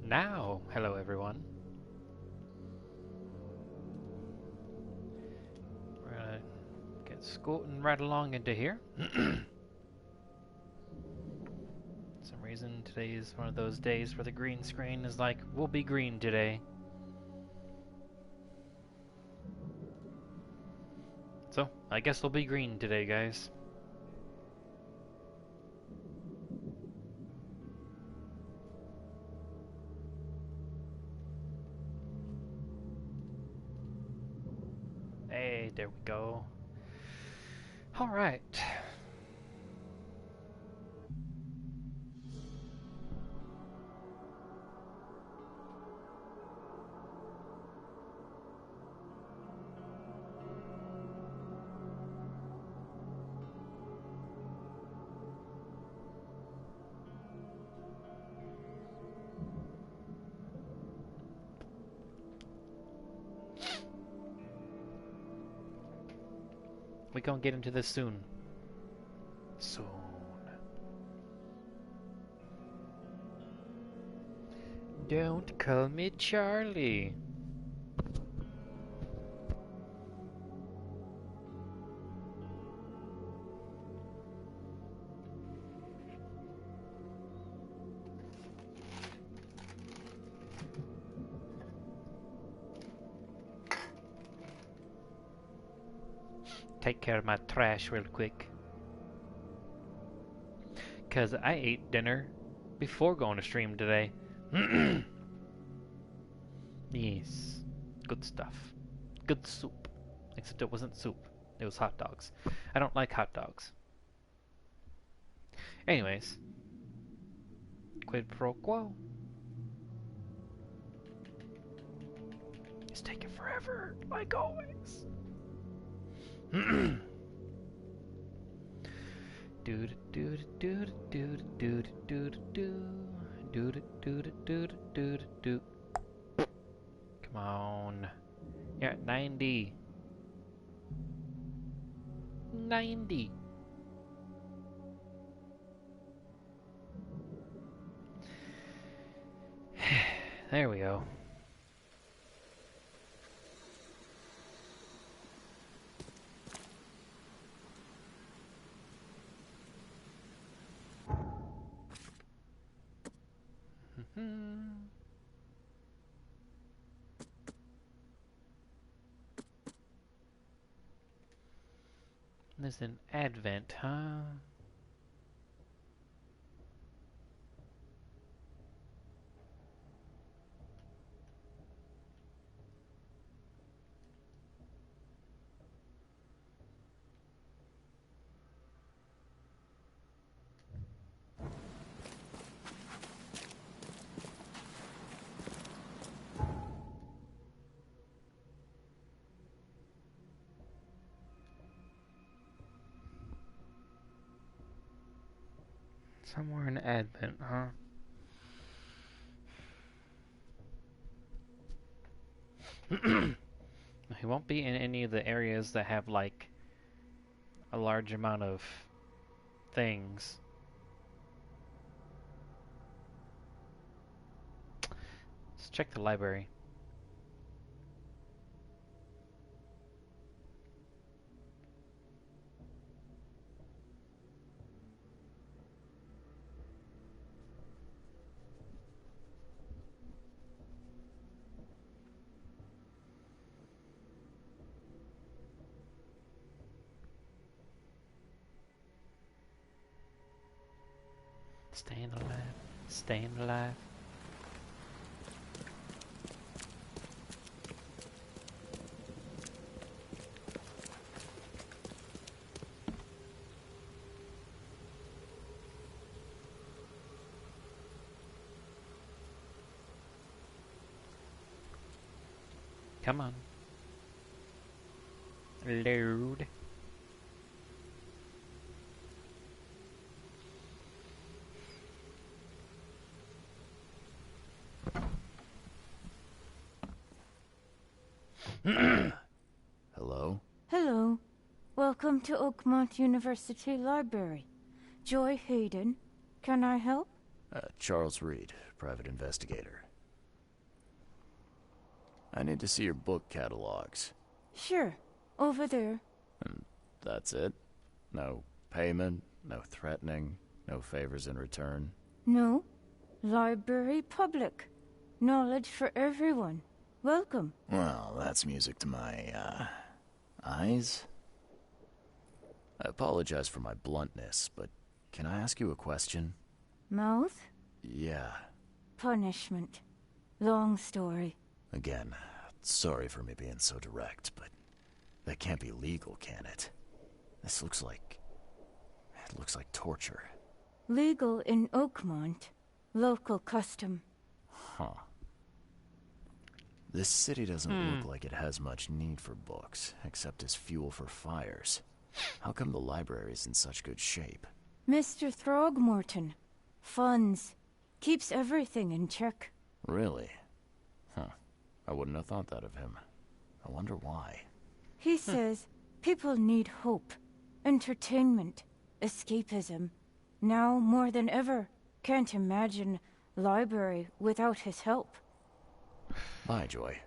Now, hello everyone. We're gonna get scooting right along into here. For some reason, today is one of those days where the green screen is like, we'll be green today. So, I guess we'll be green today, guys. Hey, there we go. Alright. We gonna get into this soon. Soon. Don't call me Charlie. Take care of my trash real quick. Cause I ate dinner before going to stream today. Yes. Good stuff. Good soup. Except it wasn't soup. It was hot dogs. I don't like hot dogs. Anyways. Quid pro quo. It's taking forever, like always. Dude, dude, dude, dude, dude, dude, dude, dude, dude, dude, dude. Come on. You're at 90. 90. There we go. There's an advent, huh? Somewhere in Advent, huh? He won't be in any of the areas that have, like, a large amount of things. Let's check the library. Staying alive. Staying alive. Come on. Load. Hello? Hello. Welcome to Oakmont University Library. Joy Hayden. Can I help? Charles Reed, private investigator. I need to see your book catalogs. Sure. Over there. And that's it? No payment, no threatening, no favors in return? No. Library public. Knowledge for everyone. Welcome. Well, that's music to my, eyes. I apologize for my bluntness, but can I ask you a question? Mouth? Yeah. Punishment. Long story. Again, sorry for me being so direct, but that can't be legal, can it? This looks like... it looks like torture. Legal in Oakmont. Local custom. Huh. This city doesn't look like it has much need for books, except as fuel for fires. How come the library's in such good shape? Mr. Throgmorton. Funds. Keeps everything in check. Really? Huh. I wouldn't have thought that of him. I wonder why. He says people need hope, entertainment, escapism. Now more than ever, can't imagine library without his help. Bye, Joy.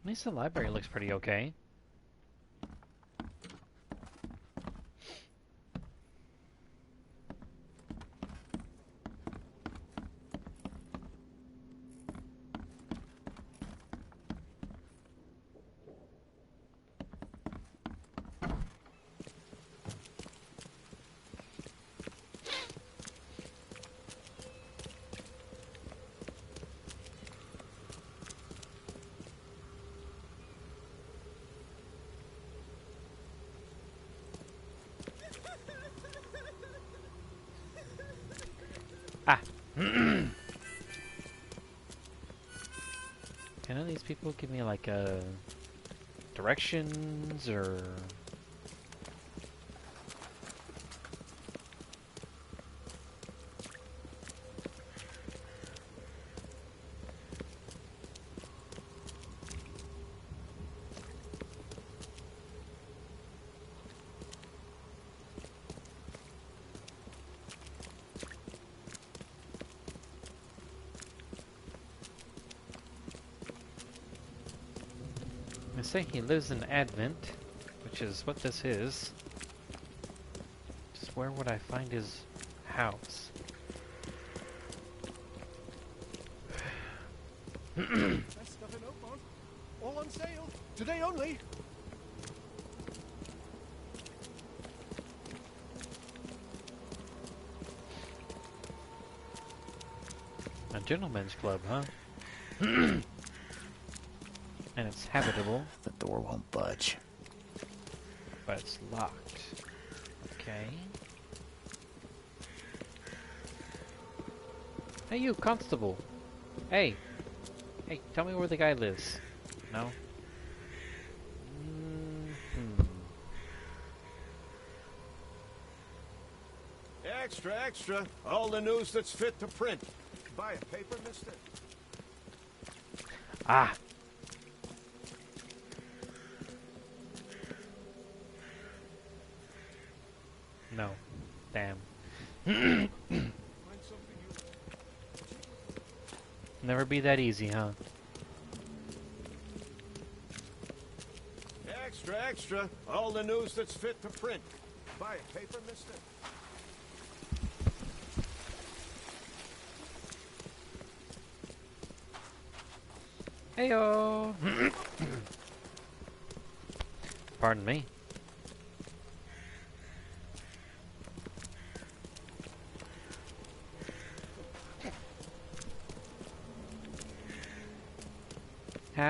At least the library looks pretty okay. Ah! Can any of these people give me like directions or... They say he lives in Advent, which is what this is. Just where would I find his house? Best stuff in Oakmont. All on sale. Today only. A gentleman's club, huh? And it's habitable, The door won't budge. but it's locked. Okay. Hey you, constable! Hey! Hey, tell me where the guy lives. No? Extra, extra. All the news that's fit to print. Buy a paper, mister? Ah! No. Damn. Find something you... Never be that easy, huh? Extra, extra. All the news that's fit to print. Buy a paper, mister? Heyo! Pardon me.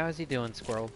How is he doing, Squirrel?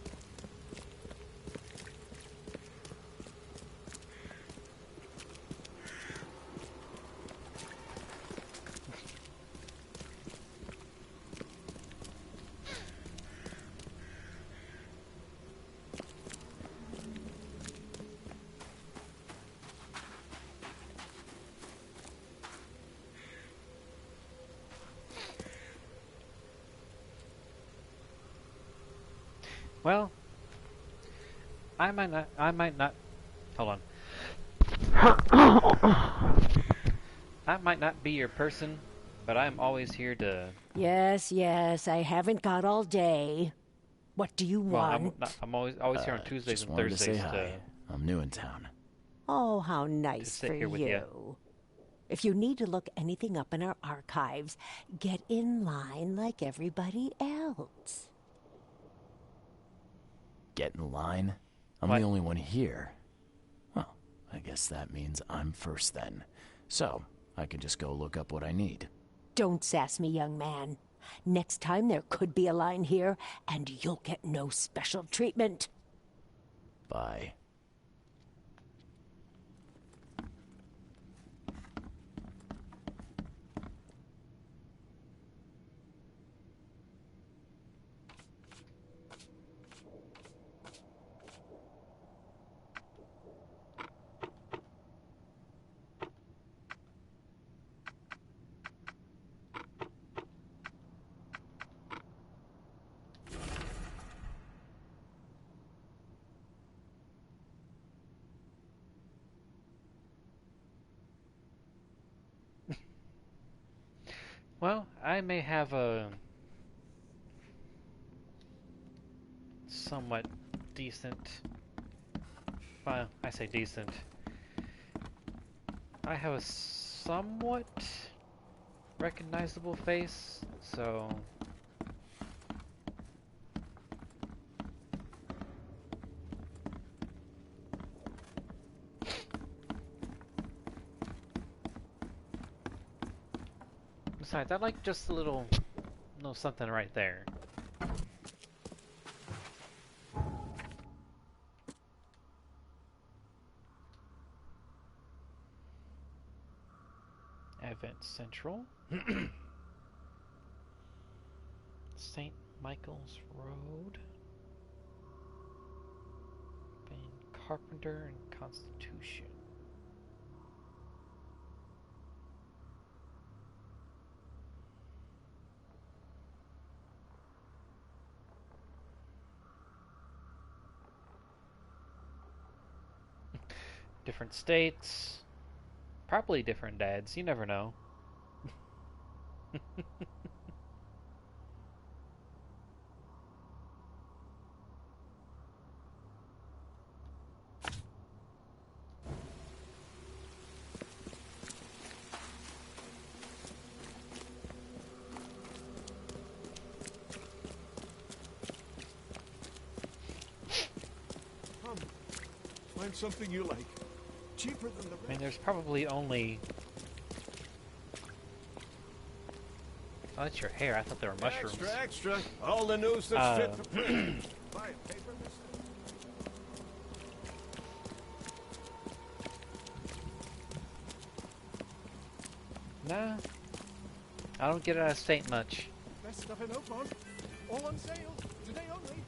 Well, I might not, hold on. I might not be your person, but I'm always here to, Yes, yes, I haven't got all day. What do you well, want? I'm always here on Tuesdays Just and wanted to say Thursdays hi. I'm new in town. Oh, how to nice sit for here with you. you. If you need to look anything up in our archives, get in line like everybody else. Get in line? I'm What? the only one here. Well, I guess that means I'm first then. So, I can just go look up what I need. Don't sass me, young man. Next time there could be a line here, and you'll get no special treatment. Bye. Well, I may have a somewhat decent, well, I say decent. I have a somewhat recognizable face, so besides, I like just a little something right there. Advent Central. St. Michael's Road. Van Carpenter and Constitution. Different states. Probably different dads. You never know. Come, find something you like. Cheaper than the I mean, rest. there's probably only... Oh, that's your hair. I thought they were mushrooms. Extra, extra. All the news that's fit to print. Buy a paper, mister? Nah. I don't get out of state much. Best stuff in Oakmont. All on sale. Today only.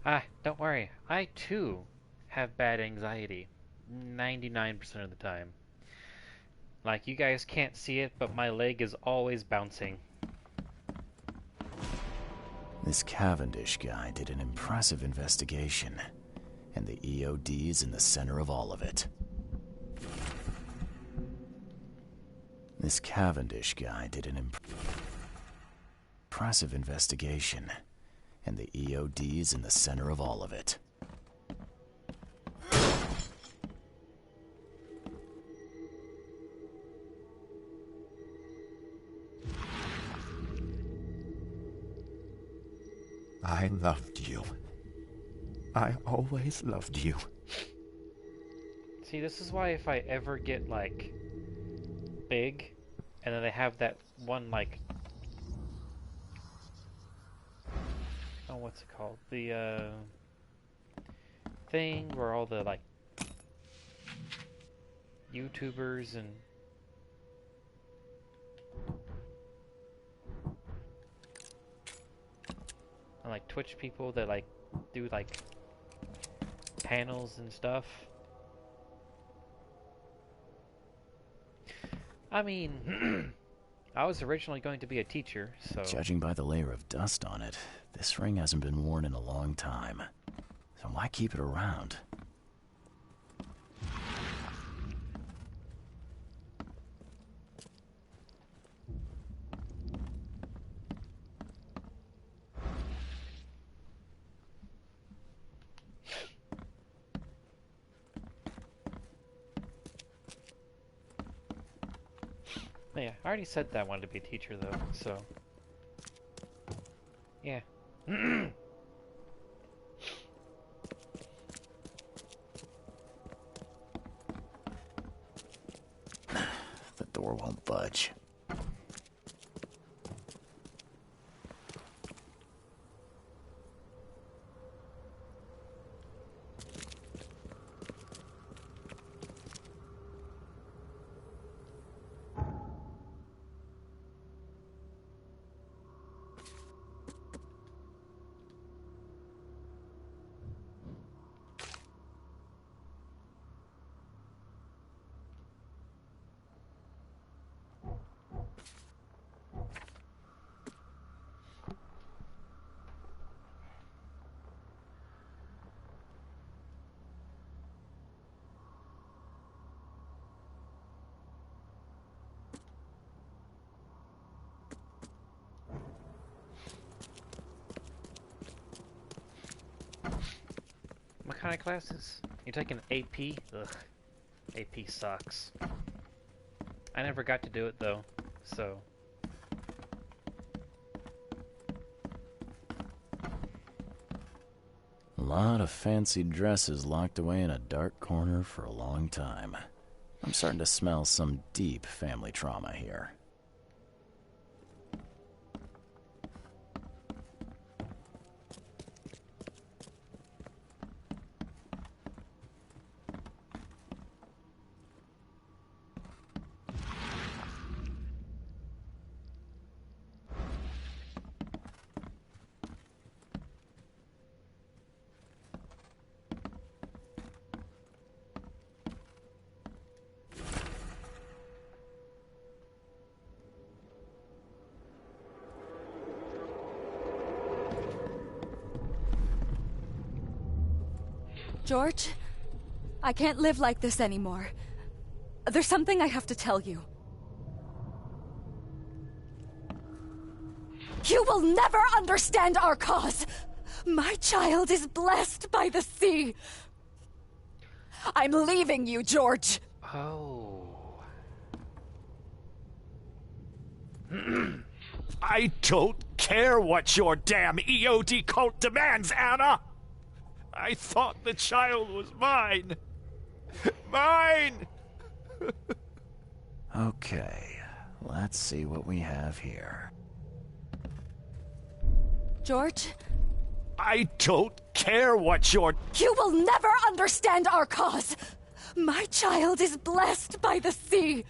Ah, don't worry. I too have bad anxiety. 99% of the time. Like, you guys can't see it, but my leg is always bouncing. This Cavendish guy did an impressive investigation, and the EOD's in the center of all of it. This Cavendish guy did an impressive investigation, and the EOD's in the center of all of it. I loved you. I always loved you. See, this is why if I ever get, like, big, and then they have that one, like... Oh, what's it called? The, thing where all the, like, YouTubers and... like, Twitch people that, like, do, like, panels and stuff. I mean, I was originally going to be a teacher, so... Judging by the layer of dust on it, this ring hasn't been worn in a long time. So why keep it around? Yeah, I already said that I wanted to be a teacher, though, so... Yeah. The door won't budge. What kind of classes? You taking AP? Ugh. AP sucks. I never got to do it, though, so... A lot of fancy dresses locked away in a dark corner for a long time. I'm starting to smell some deep family trauma here. George, I can't live like this anymore. There's something I have to tell you. You will never understand our cause! My child is blessed by the sea! I'm leaving you, George! Oh... I don't care what your damn EOD cult demands, Anna! I thought the child was mine! Mine! Okay, let's see what we have here. George? I don't care what your... You will never understand our cause! My child is blessed by the sea!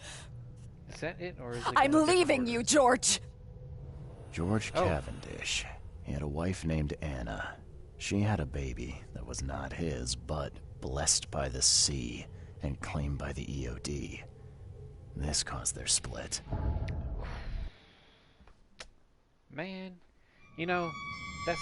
Is that it, or is it... I'm going a different leaving order? you, George! George Cavendish. He had a wife named Anna. She had a baby that was not his, but blessed by the sea and claimed by the EOD. This caused their split. Man, you know, that's...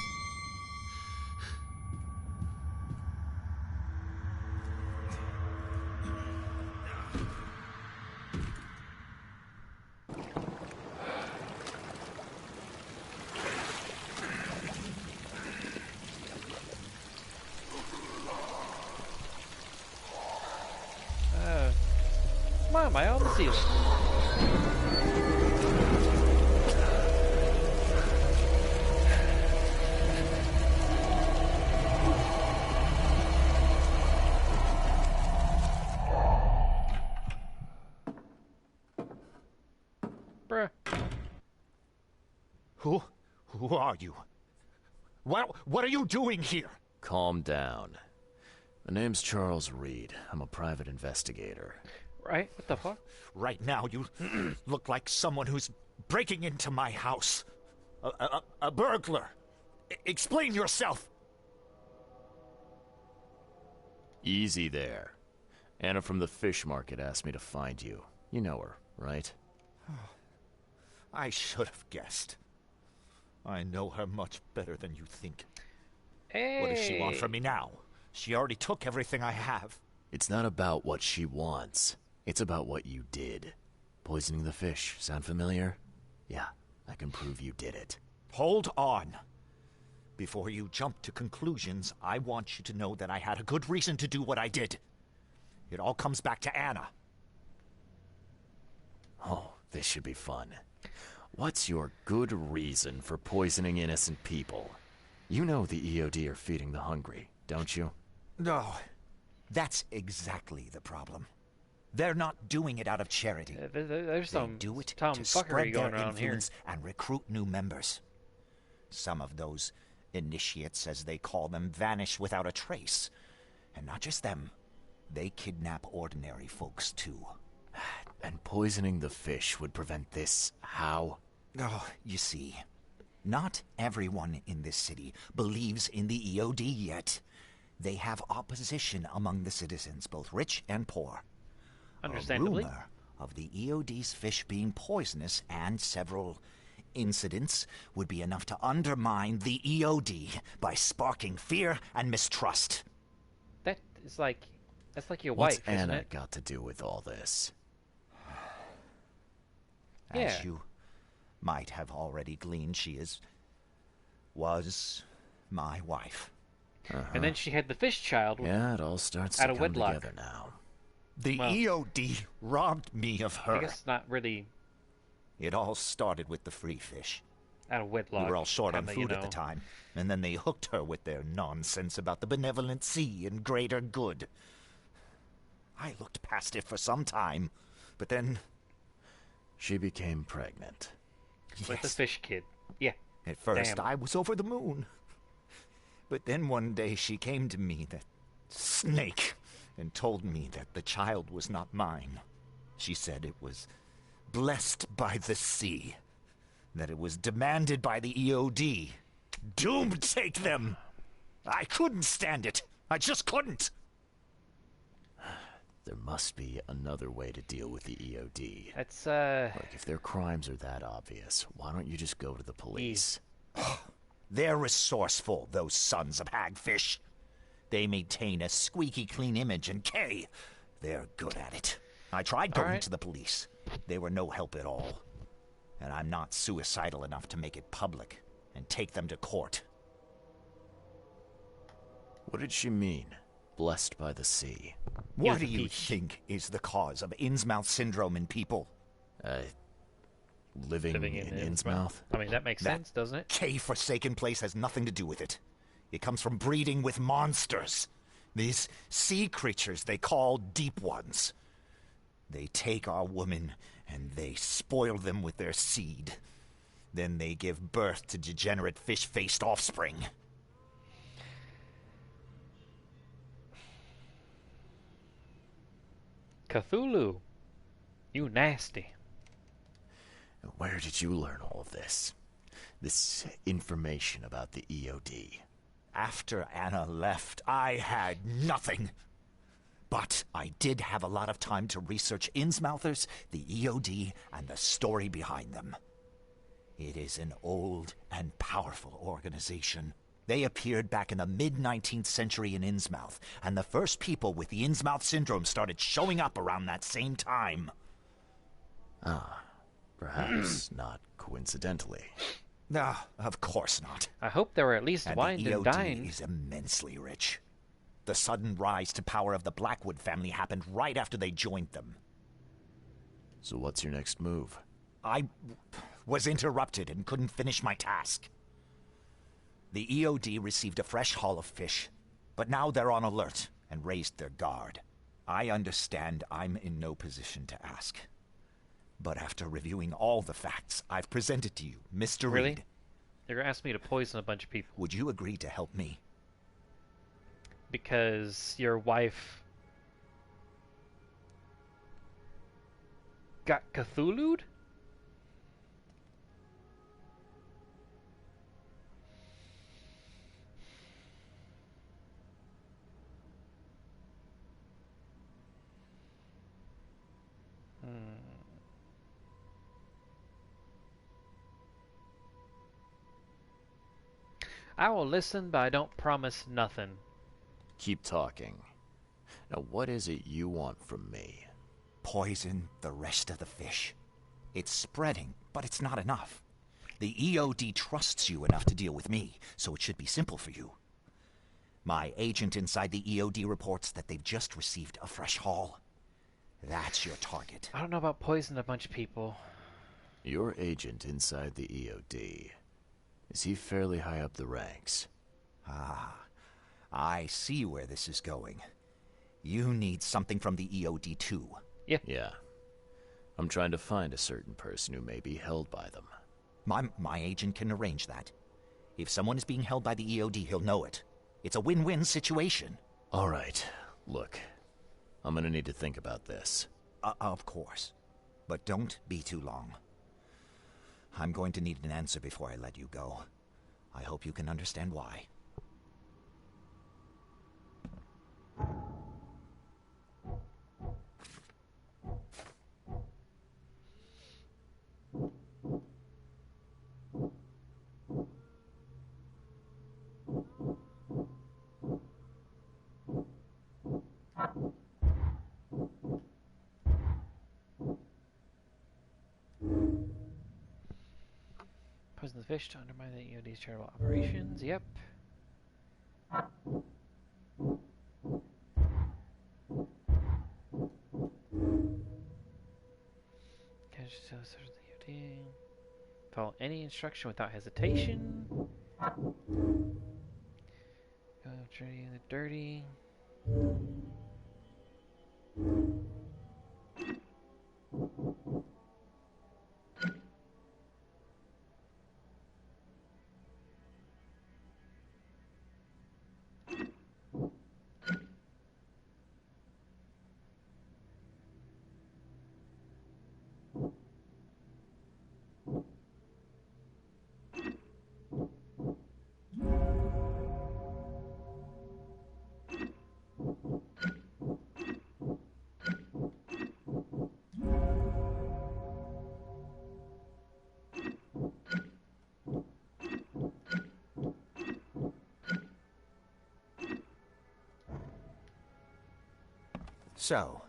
Why am I on the ceiling? Bruh. Who are you? What are you doing here? Calm down. My name's Charles Reed. I'm a private investigator. Right? What the fuck? Right now, you look like someone who's breaking into my house. A burglar. Explain yourself. Easy there. Anna from the fish market asked me to find you. You know her, right? I should have guessed. I know her much better than you think. Hey! What does she want from me now? She already took everything I have. It's not about what she wants. It's about what you did. Poisoning the fish. Sound familiar? Yeah, I can prove you did it. Hold on. Before you jump to conclusions, I want you to know that I had a good reason to do what I did. It all comes back to Anna. Oh, this should be fun. What's your good reason for poisoning innocent people? You know the EOD are feeding the hungry, don't you? No, that's exactly the problem. They're not doing it out of charity. There's They some do it to tomfuckery spread going their on here. influence and recruit new members. Some of those initiates, as they call them, vanish without a trace. And not just them. They kidnap ordinary folks, too. And poisoning the fish would prevent this. How? Oh, you see, not everyone in this city believes in the EOD yet. They have opposition among the citizens, both rich and poor. Understandably. A rumor of the EOD's fish being poisonous and several incidents would be enough to undermine the EOD by sparking fear and mistrust. That is like... That's like your What's wife, isn't Anna it? got to do with all this? Yeah. As you might have already gleaned, was my wife. And then she had the fish child. Yeah, it all starts Out to of come wedlock. together now. The Well, EOD robbed me of her. I guess not really It all started with the free fish. out of wedlock. We were all short on kinda, food you at the know. time, and then they hooked her with their nonsense about the benevolent sea and greater good. I looked past it for some time, but then... She became pregnant. With the yes, fish kid. Yeah. at first Damn. I was over the moon. But then one day she came to me, that snake, and told me that the child was not mine. She said it was blessed by the sea, that it was demanded by the EOD. Doom take them! I couldn't stand it. I just couldn't. There must be another way to deal with the EOD. That's, Look, if their crimes are that obvious, why don't you just go to the police? They're resourceful, those sons of hagfish. They maintain a squeaky clean image, and Kay, they're good at it. I tried going right. to the police. They were no help at all. And I'm not suicidal enough to make it public and take them to court. What did she mean? Blessed by the sea. What a do you peach. think is the cause of Innsmouth syndrome in people? Living in Innsmouth? I mean, that makes That sense, doesn't it? K-forsaken place has nothing to do with it. It comes from breeding with monsters. These sea creatures they call Deep Ones. They take our women and they spoil them with their seed. Then they give birth to degenerate fish-faced offspring. Cthulhu. You nasty. Where did you learn all of this? This information about the EOD? After Anna left, I had nothing. But I did have a lot of time to research Innsmouthers, the EOD, and the story behind them. It is an old and powerful organization. They appeared back in the mid-19th century in Innsmouth, and the first people with the Innsmouth syndrome started showing up around that same time. Perhaps not coincidentally. No, of course not. I hope they were at least And wined the and EOD dined. is immensely rich. The sudden rise to power of the Blackwood family happened right after they joined them. So what's your next move? I was interrupted and couldn't finish my task. The EOD received a fresh haul of fish, but now they're on alert and raised their guard. I understand I'm in no position to ask. But after reviewing all the facts I've presented to you, Mr. Really? Reed, They're gonna ask me to poison a bunch of people would you agree to help me? because your wife got Cthulhu'd? I will listen, but I don't promise nothing. Keep talking. Now, what is it you want from me? Poison the rest of the fish. It's spreading, but it's not enough. The EOD trusts you enough to deal with me, so it should be simple for you. My agent inside the EOD reports that they've just received a fresh haul. That's your target. I don't know about poisoning a bunch of people. Your agent inside the EOD. Is he fairly high up the ranks? I see where this is going. You need something from the EOD too. Yeah. I'm trying to find a certain person who may be held by them. My agent can arrange that. If someone is being held by the EOD, he'll know it. It's a win-win situation. All right. Look, I'm gonna need to think about this. Of course. But don't be too long. I'm going to need an answer before I let you go. I hope you can understand why. Poison the fish to undermine the EOD's charitable operations. Yep. Follow any instruction without hesitation. Go dirty in the dirty. So,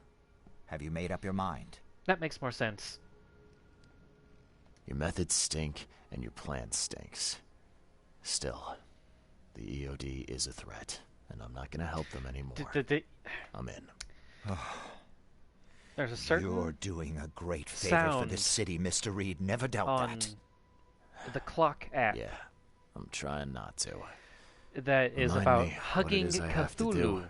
have you made up your mind? That makes more sense. Your methods stink, and your plan stinks. Still, the EOD is a threat, and I'm not gonna help them anymore. I'm in. There's a certain You're doing a great favor for this sound city, Mr. Reed. Never doubt on that. the clock app Yeah, I'm trying not to. that is Remind about me what it hugging is I have to do. Cthulhu.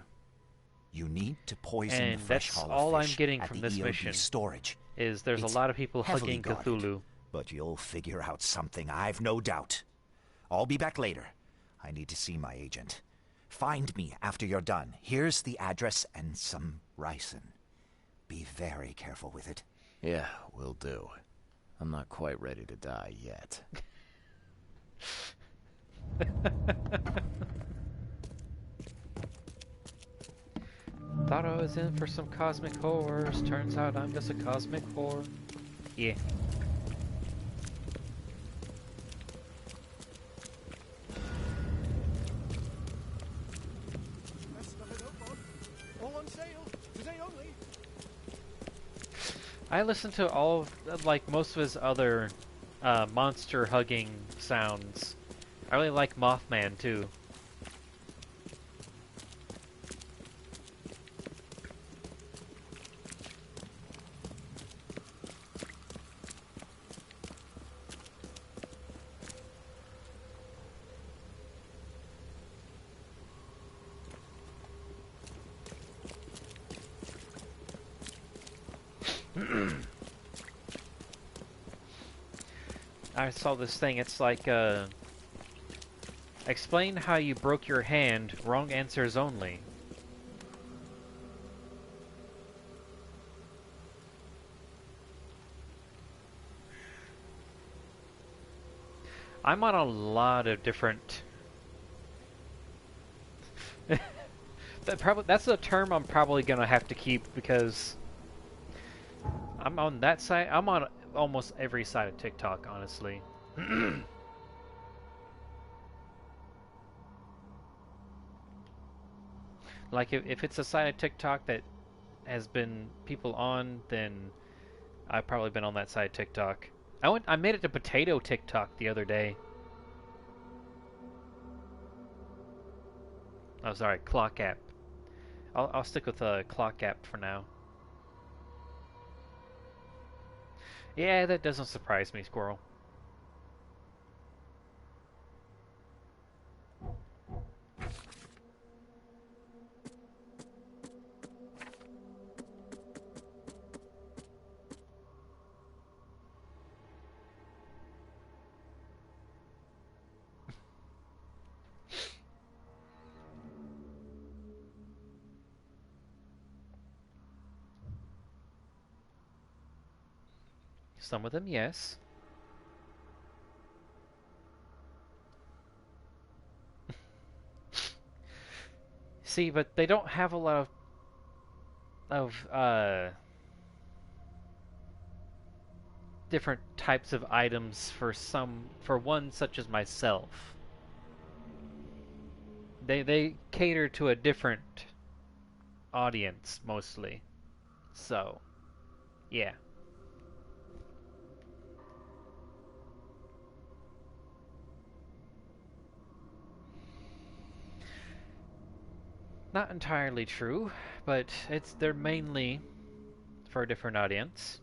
You need to poison And the fresh that's haul all of I'm fish getting at from the this EOD mission. storage. Is there's It's a lot of people heavily hugging guarded, Cthulhu. But you'll figure out something, I've no doubt. I'll be back later. I need to see my agent. Find me after you're done. Here's the address and some ricin. Be very careful with it. Yeah, will do. I'm not quite ready to die yet. Thought I was in for some cosmic horrors. Turns out I'm just a cosmic whore. Yeah. All on sale. Today only. I listened to all of, like, most of his other monster hugging sounds. I really like Mothman too. I saw this thing, it's like, explain how you broke your hand, wrong answers only. I'm on a lot of different... That's a term I'm probably gonna have to keep because I'm on that side. I'm on almost every side of TikTok, honestly. Like, if it's a side of TikTok that has been people on, then I've probably been on that side of TikTok. I made it to potato TikTok the other day. Oh, sorry, clock app. I'll stick with the clock app for now. Yeah, that doesn't surprise me, Squirrel. Some of them, yes. See, but they don't have a lot of different types of items for one such as myself. They cater to a different audience mostly. So, yeah. Not entirely true, but they're mainly for a different audience.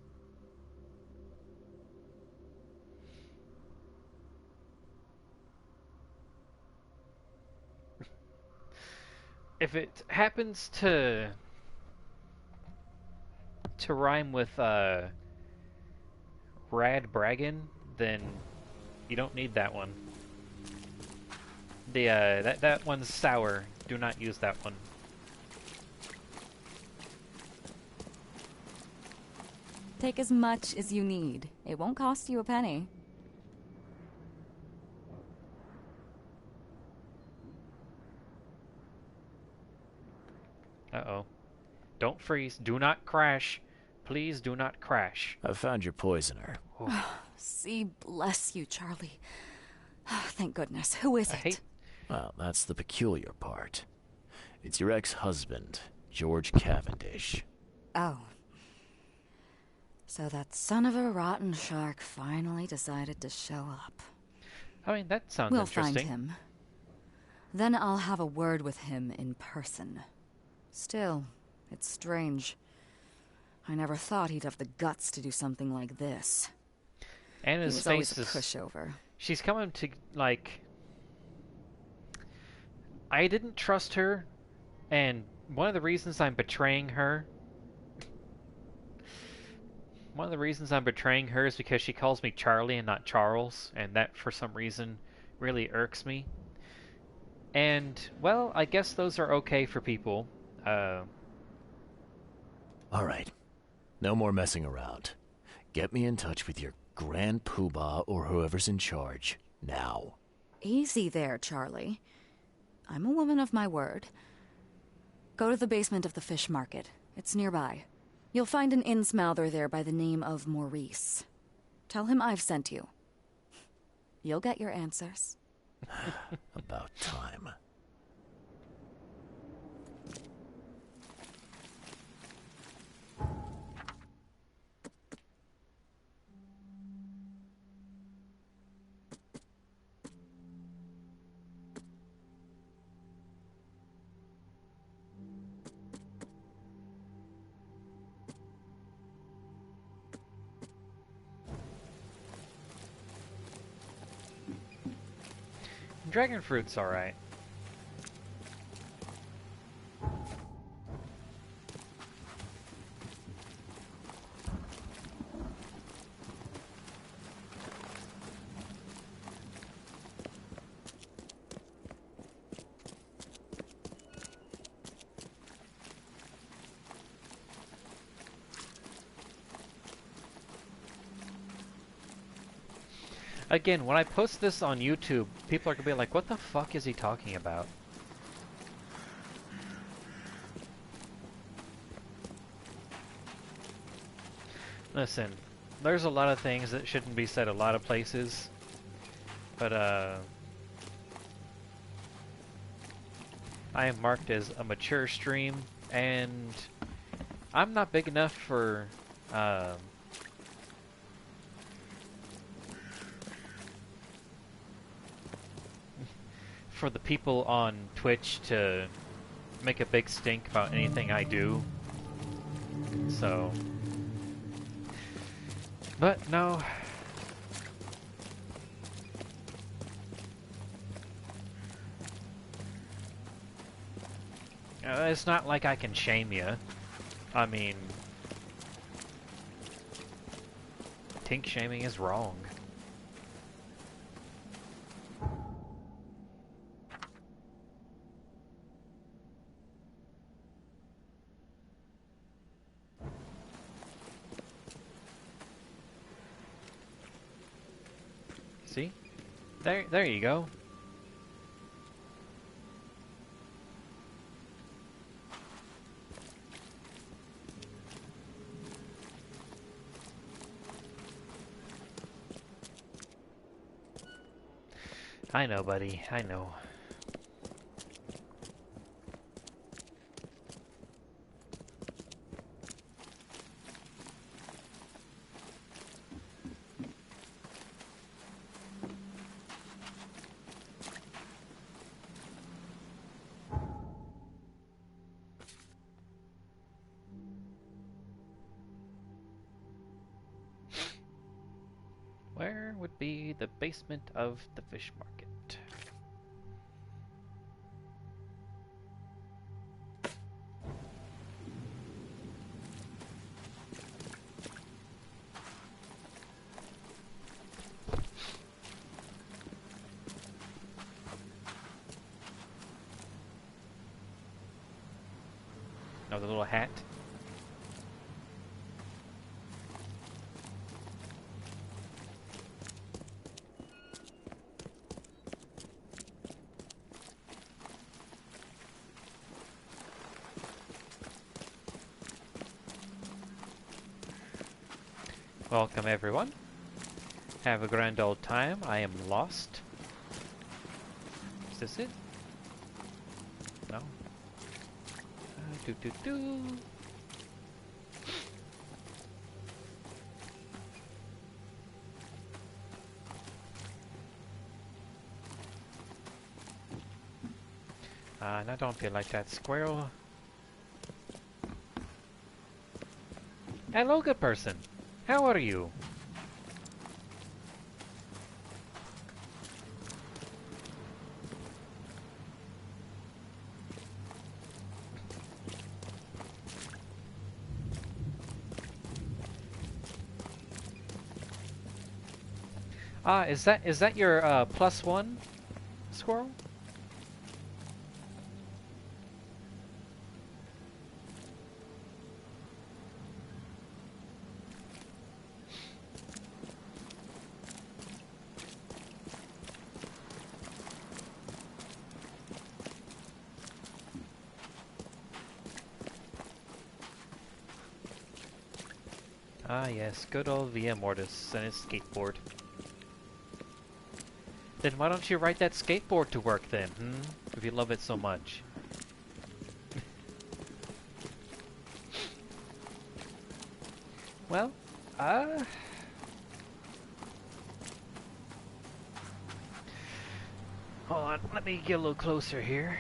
If it happens to rhyme with Rad Braggin, then you don't need that one. The that one's sour. Do not use that one. Take as much as you need. It won't cost you a penny. Uh-oh. Don't freeze. Do not crash. Please do not crash. I found your poisoner. See, bless you, Charlie. Thank goodness. Who is it? Well, that's the peculiar part. It's your ex-husband, George Cavendish. Oh. So that son of a rotten shark finally decided to show up. I mean, that sounds We'll interesting. find him. Then I'll have a word with him in person. Still, it's strange. I never thought he'd have the guts to do something like this. And his He was face always a is... pushover. She's coming to, like... I didn't trust her, and one of the reasons I'm betraying her... One of the reasons I'm betraying her is because she calls me Charlie and not Charles, and that, for some reason, really irks me. And, well, I guess those are okay for people. Alright. No more messing around. Get me in touch with your Grand Poobah or whoever's in charge. Now. Easy there, Charlie. I'm a woman of my word. Go to the basement of the fish market. It's nearby. You'll find an innsmouther there by the name of Maurice. Tell him I've sent you. You'll get your answers. About time. Dragon fruit's alright. Again, when I post this on YouTube, people are gonna be like, what the fuck is he talking about? Listen, there's a lot of things that shouldn't be said a lot of places, but I am marked as a mature stream, and I'm not big enough for for the people on Twitch to make a big stink about anything I do. So, but no. It's not like I can shame you. I mean, kink shaming is wrong. See? There you go. I know, buddy. I know. Where would be the basement of the fish market? Oh, the little hat. Welcome everyone. Have a grand old time. I am lost. Is this it? No. Do do do. Now don't be like that, squirrel. Hello, good person. How are you? Is that your +1 squirrel? Ah yes, good old Via Mortis and his skateboard. Then why don't you ride that skateboard to work then, if you love it so much? Well, hold on, let me get a little closer here.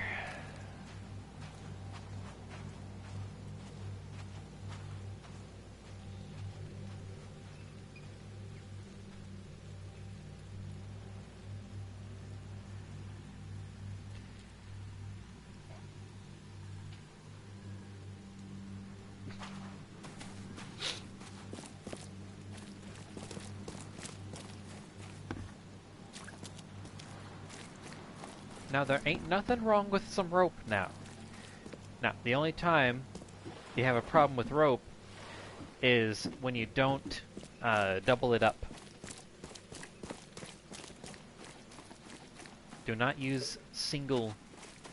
Now there ain't nothing wrong with some rope now. Now, the only time you have a problem with rope is when you don't double it up. Do not use single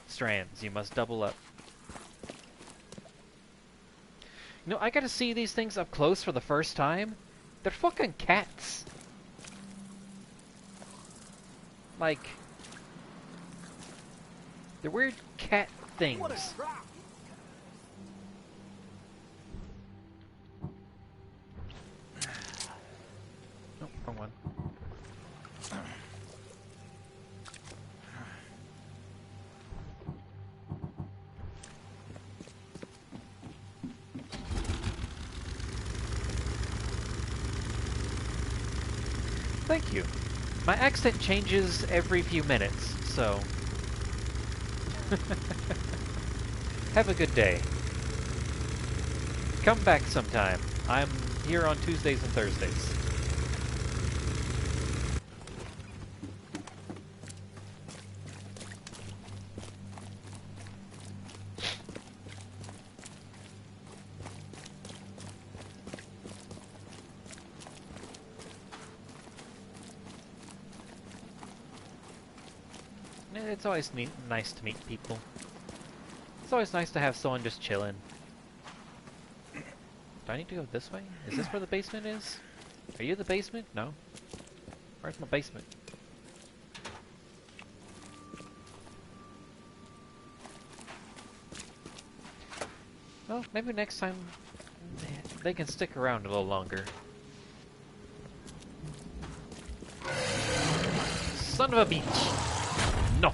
strands. You must double up. You know, I gotta see these things up close for the first time. They're fucking cats. Like, they're weird cat things. What a trap! Oh, wrong one. Thank you. My accent changes every few minutes, so... Have a good day. Come back sometime. I'm here on Tuesdays and Thursdays. It's always nice to meet people. It's always nice to have someone just chilling. Do I need to go this way? Is this where the basement is? Are you the basement? No. Where's my basement? Well, maybe next time they can stick around a little longer. Son of a bitch! No!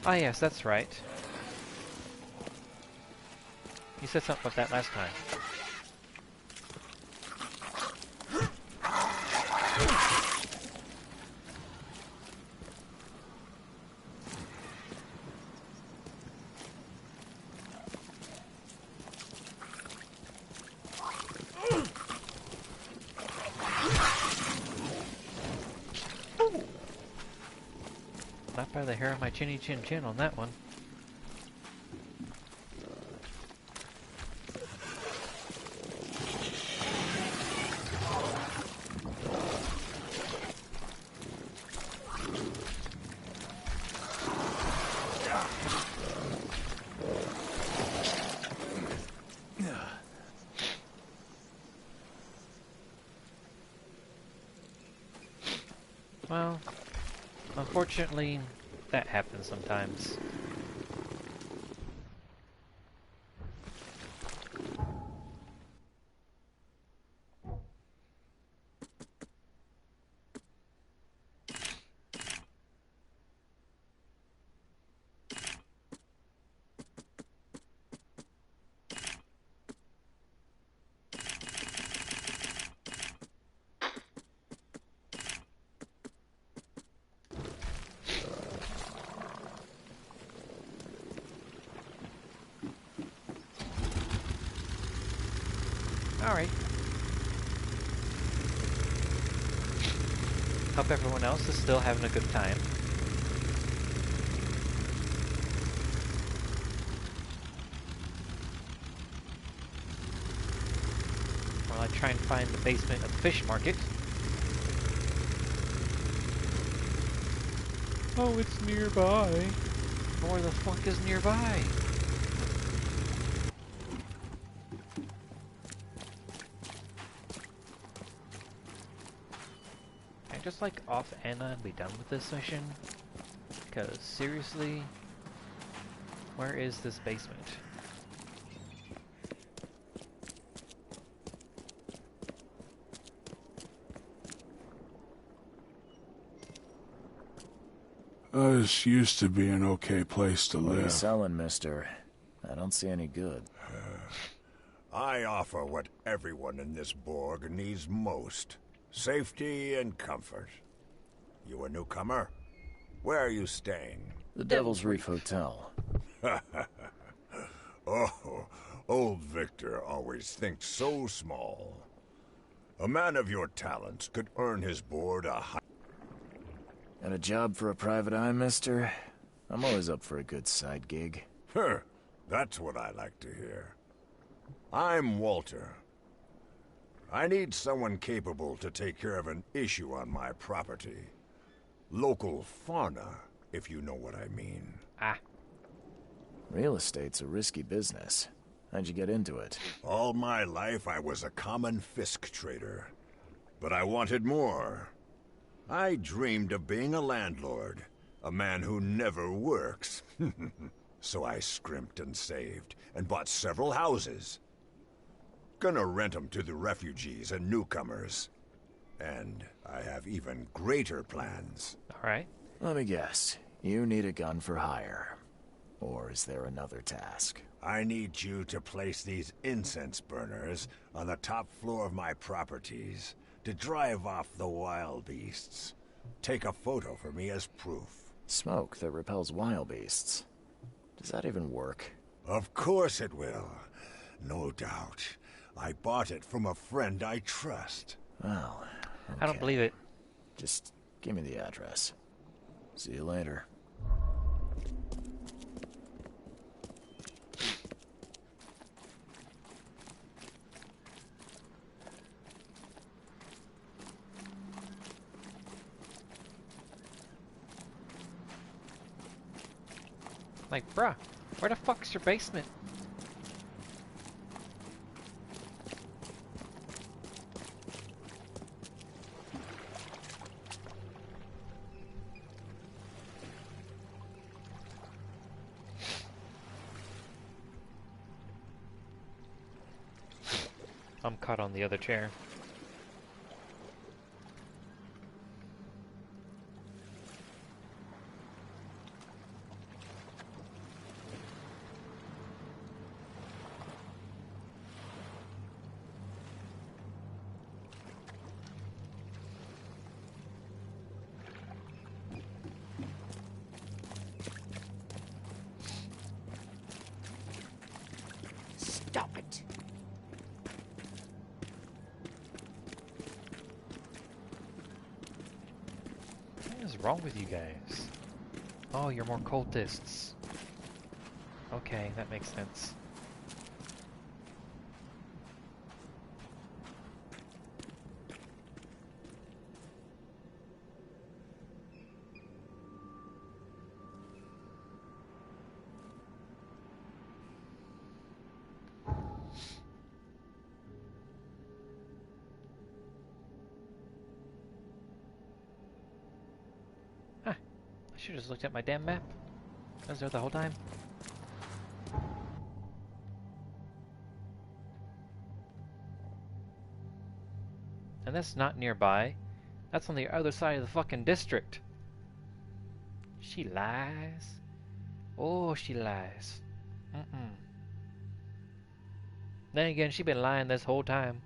Ah yes, that's right. You said something about that last time. Not by the hair of my chinny chin chin on that one. Well, unfortunately, that happens sometimes. Alright. Hope everyone else is still having a good time. try and find the basement of the fish market. Oh, it's nearby. Where the fuck is nearby? Can I just like off Anna and be done with this mission? Because seriously, where is this basement? This used to be an okay place to What are you live. selling, mister? I don't see any good. I offer what everyone in this Borg needs most. Safety and comfort. You a newcomer? Where are you staying? The Devil's Reef Hotel. Oh, old Victor always thinks so small. A man of your talents could earn his board a high... Got a job for a private eye, mister? I'm always up for a good side gig. Huh, that's what I like to hear. I'm Walter. I need someone capable to take care of an issue on my property. Local fauna, if you know what I mean. Ah. Real estate's a risky business. How'd you get into it? All my life I was a common fisk trader. But I wanted more. I dreamed of being a landlord. A man who never works. So I scrimped and saved, and bought several houses. Gonna rent them to the refugees and newcomers. And I have even greater plans. Alright. Let me guess. You need a gun for hire. Or is there another task? I need you to place these incense burners on the top floor of my properties to drive off the wild beasts. Take a photo for me as proof. Smoke that repels wild beasts. Does that even work? Of course it will. No doubt. I bought it from a friend I trust. Well, okay. I don't believe it. Just give me the address. See you later. Like, bruh, where the fuck's your basement? I'm caught on the other chair. Stop it. What is wrong with you guys? Oh, you're more cultists. Okay, that makes sense. Huh. I should have just looked at my damn map. I was there the whole time. And that's not nearby. That's on the other side of the fucking district. She lies. Oh, she lies. Mm-mm. Then again, she been lying this whole time.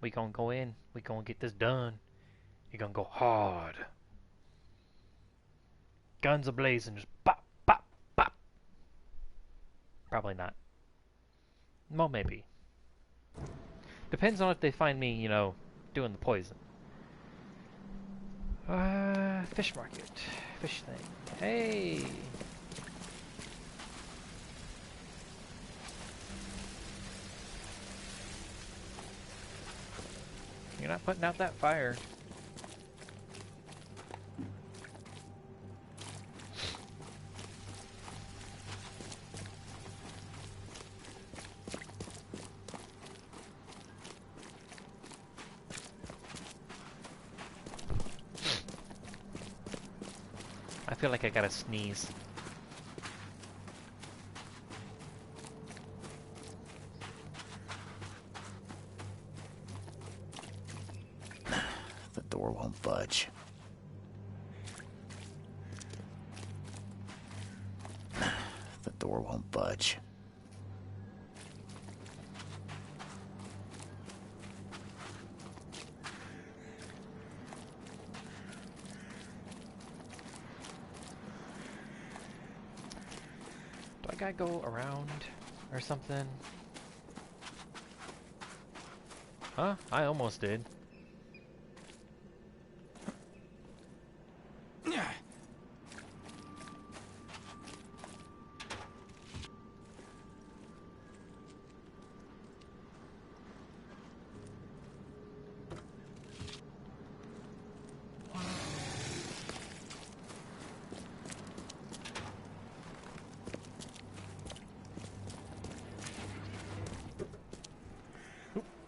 We gonna go in. We gonna get this done. You gonna go hard. Guns a-blazing, just pop, pop, pop. Probably not. Well, maybe. Depends on if they find me, you know, doing the poison. Fish market. Fish thing. Hey! You're not putting out that fire. I feel like I gotta sneeze. The door won't budge. The door won't budge. Do I gotta go around or something? Huh? I almost did.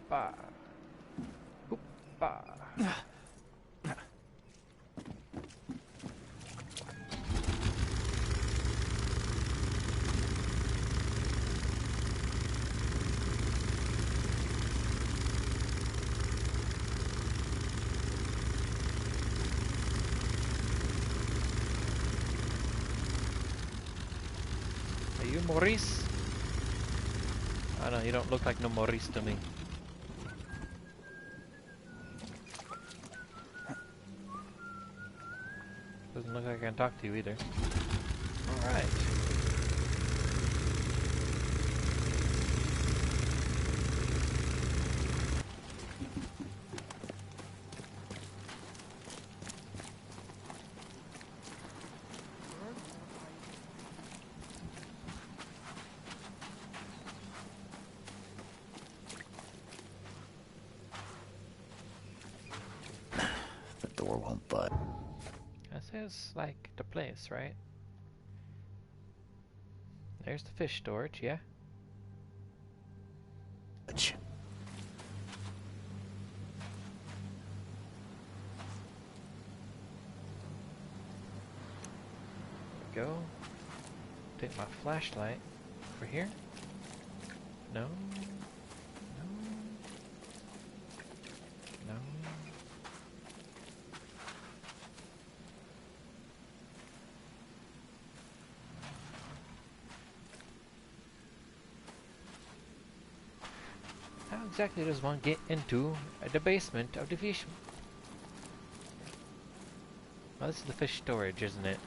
Hoopah. Hoopah. Are you Maurice? I don't know, you don't look like no Maurice to me. Doesn't look like I can talk to you either. Alright. The door won't budge. This is like the place, right? There's the fish storage, yeah? There we go. Take my flashlight. Over here? No. No. No. How exactly does one get into the basement of the fish? Well, this is the fish storage, isn't it?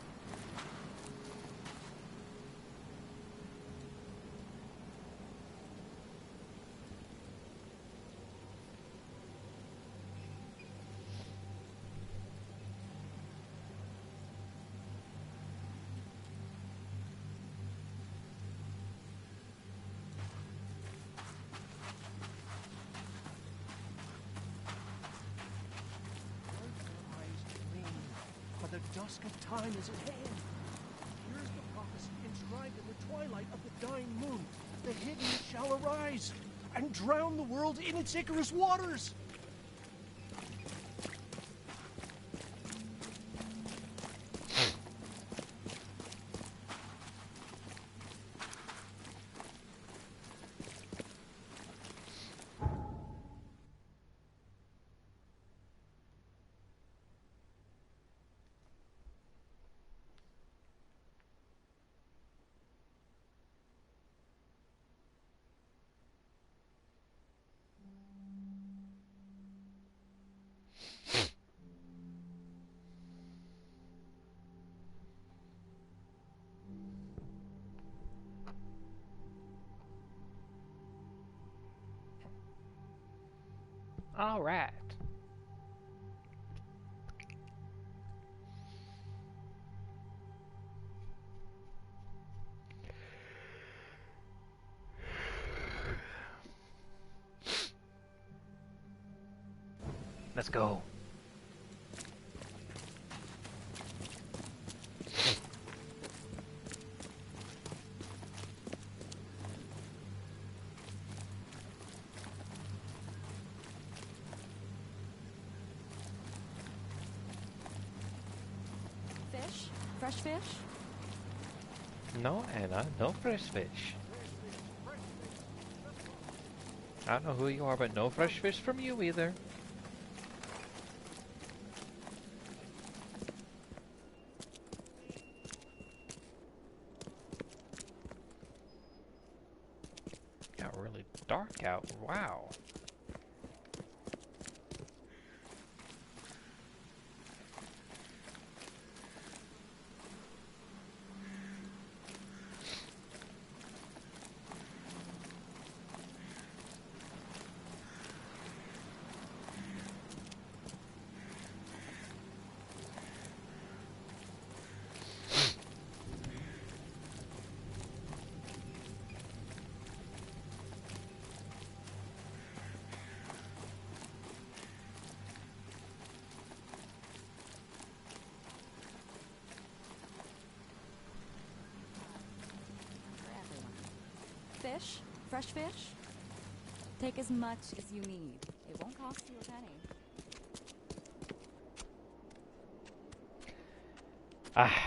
For the dusk of time is at hand. Here's the prophecy inscribed in the twilight of the dying moon. The hidden shall arise and drown the world in its Icarus waters. All right. Let's go. Fish? Fresh fish? No, Anna, no fresh fish. I don't know who you are, but no fresh fish from you either. Got really dark out. Wow. Fish? Fresh fish? Take as much as you need. It won't cost you a penny. Ah.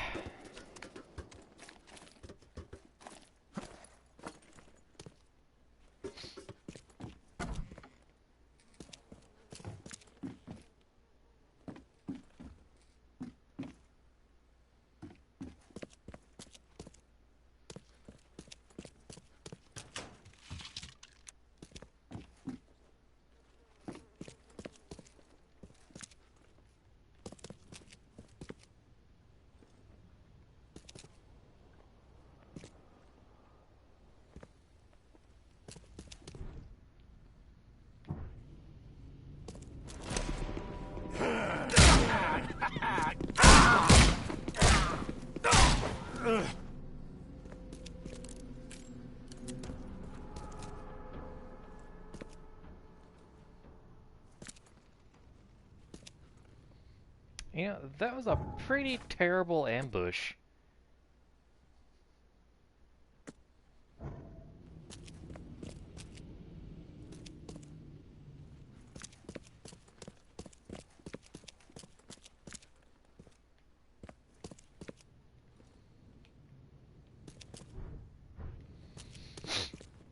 You know, that was a pretty terrible ambush.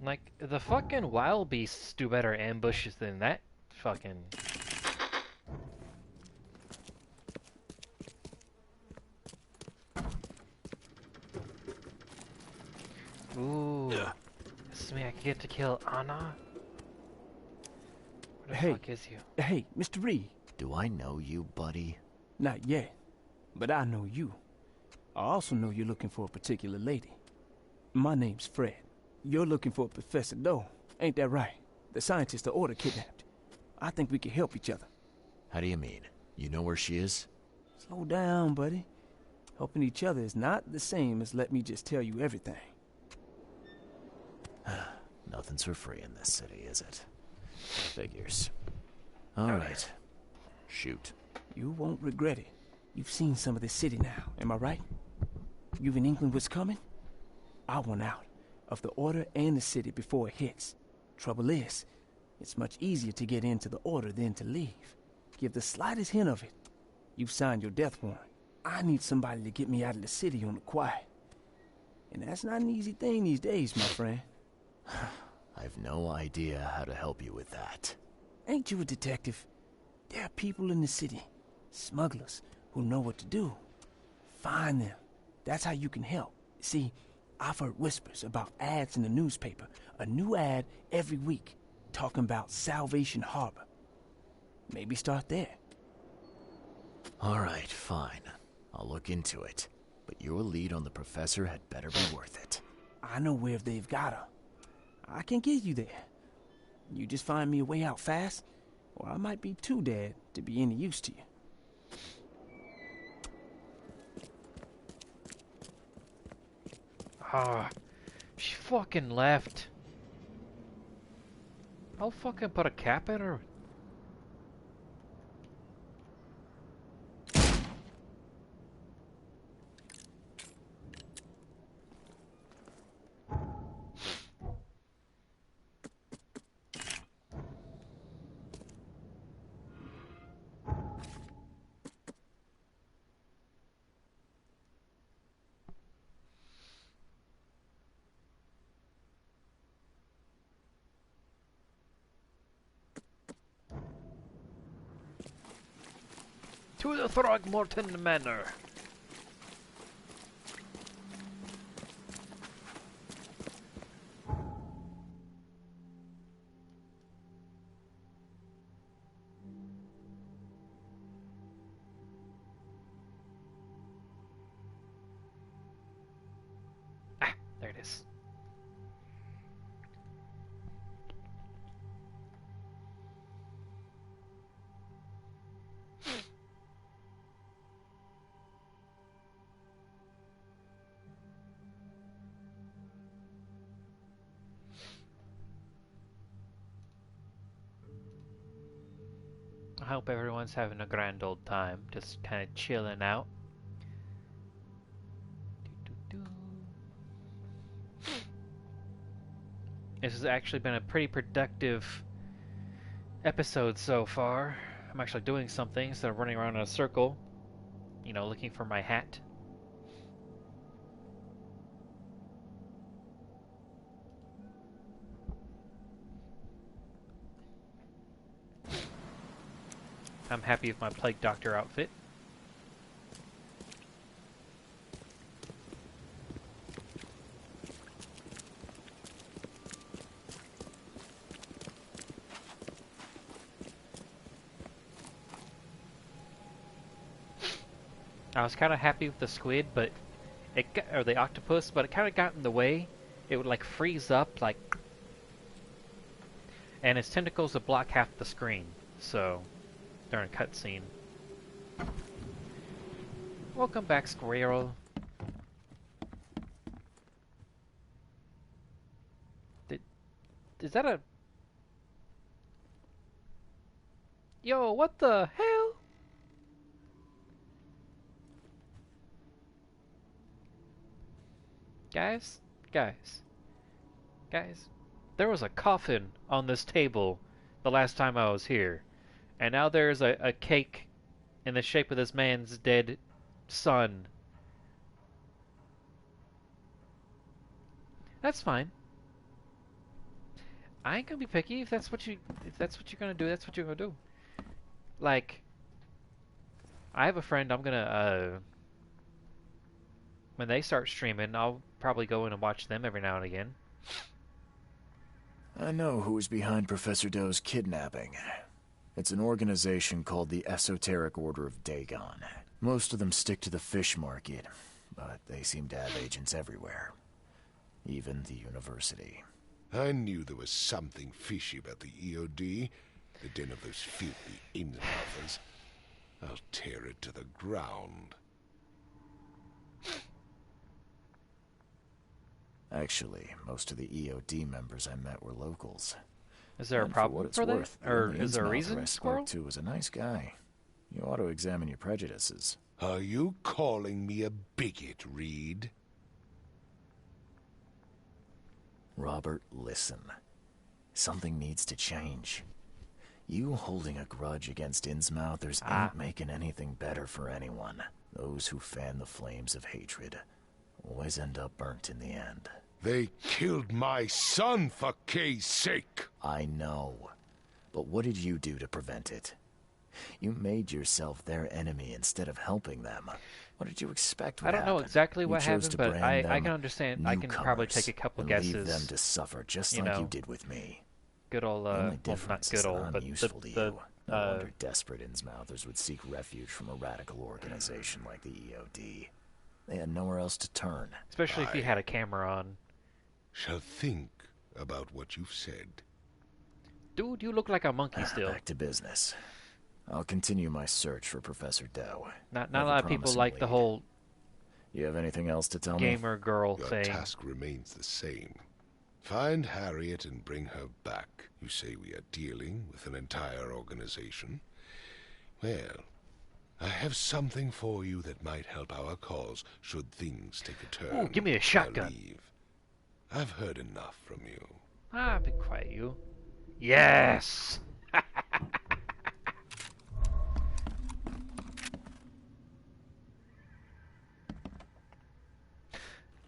Like, the fucking wild beasts do better ambushes than that fucking... Ooh. This is me, I can get to kill Anna? Where the fuck is you? Hey, Mr. Reed. Do I know you, buddy? Not yet, but I know you. I also know you're looking for a particular lady. My name's Fred. You're looking for Professor Doe, ain't that right? The scientist the Order kidnapped. I think we can help each other. How do you mean? You know where she is? Slow down, buddy. Helping each other is not the same as let me just tell you everything. Nothing's for free in this city, is it? Figures. Alright. Shoot. You won't regret it. You've seen some of this city now, am I right? You've in England what's coming? I want out of the Order and the city before it hits. Trouble is, it's much easier to get into the Order than to leave. Give the slightest hint of it, you've signed your death warrant. I need somebody to get me out of the city on the quiet. And that's not an easy thing these days, my friend. I've no idea how to help you with that. Ain't you a detective? There are people in the city, smugglers, who know what to do. Find them. That's how you can help. See, I've heard whispers about ads in the newspaper. A new ad every week, talking about Salvation Harbor. Maybe start there. Alright, fine. I'll look into it. But your lead on the professor had better be worth it. I know where they've got her. I can get you there. You just find me a way out fast, or I might be too dead to be any use to you. Ah, she fucking left. I'll fucking put a cap in her. To the Throgmorton Manor. Ah, there it is. I hope everyone's having a grand old time, just kind of chilling out. This has actually been a pretty productive episode so far. I'm actually doing something instead of running around in a circle, you know, looking for my hat. I'm happy with my Plague Doctor outfit. I was kind of happy with the squid, but or the octopus, but it kind of got in the way. It would like freeze up, like, and its tentacles would block half the screen. So, during a cutscene. Welcome back, Squirrel. Is that a... Yo, what the hell? Guys? Guys? There was a coffin on this table the last time I was here. And now there's a cake in the shape of this man's dead son. That's fine. I ain't gonna be picky if that's what you're gonna do. That's what you're gonna do. Like, I have a friend. I'm gonna when they start streaming, I'll probably go in and watch them every now and again. I know who is behind Professor Doe's kidnapping. It's an organization called the Esoteric Order of Dagon. Most of them stick to the fish market, but they seem to have agents everywhere. Even the university. I knew there was something fishy about the EOD. The den of those filthy Inhoffers. I'll tear it to the ground. Actually, most of the EOD members I met were locals. Is there a problem for that? Or is there a reason, I spoke to was a nice guy. You ought to examine your prejudices. Are you calling me a bigot, Reed? Robert, listen. Something needs to change. You holding a grudge against Innsmouthers ain't making anything better for anyone. Those who fan the flames of hatred always end up burnt in the end. They killed my son, for Kay's sake! I know. But what did you do to prevent it? You made yourself their enemy instead of helping them. What did you expect would I don't know happen? exactly what You chose happened, to but brand I them can understand. I can probably take a couple and guesses. leave them to suffer just like you did with me. Good old, The only well, difference not is good that old, I'm but useful to the you. No wonder desperate Innsmouthers would seek refuge from a radical organization like the EOD. They had nowhere else to turn. Especially if you had a camera on. Shall think about what you've said. Dude, you look like a monkey still. Back to business. I'll continue my search for Professor Doe. Not a lot of people like the whole You have anything else to tell me? gamer girl Your thing. task remains the same. Find Harriet and bring her back. You say we are dealing with an entire organization? Well, I have something for you that might help our cause should things take a turn. Ooh, give me a shotgun. Leave. I've heard enough from you. Ah, be quiet, you. Yes!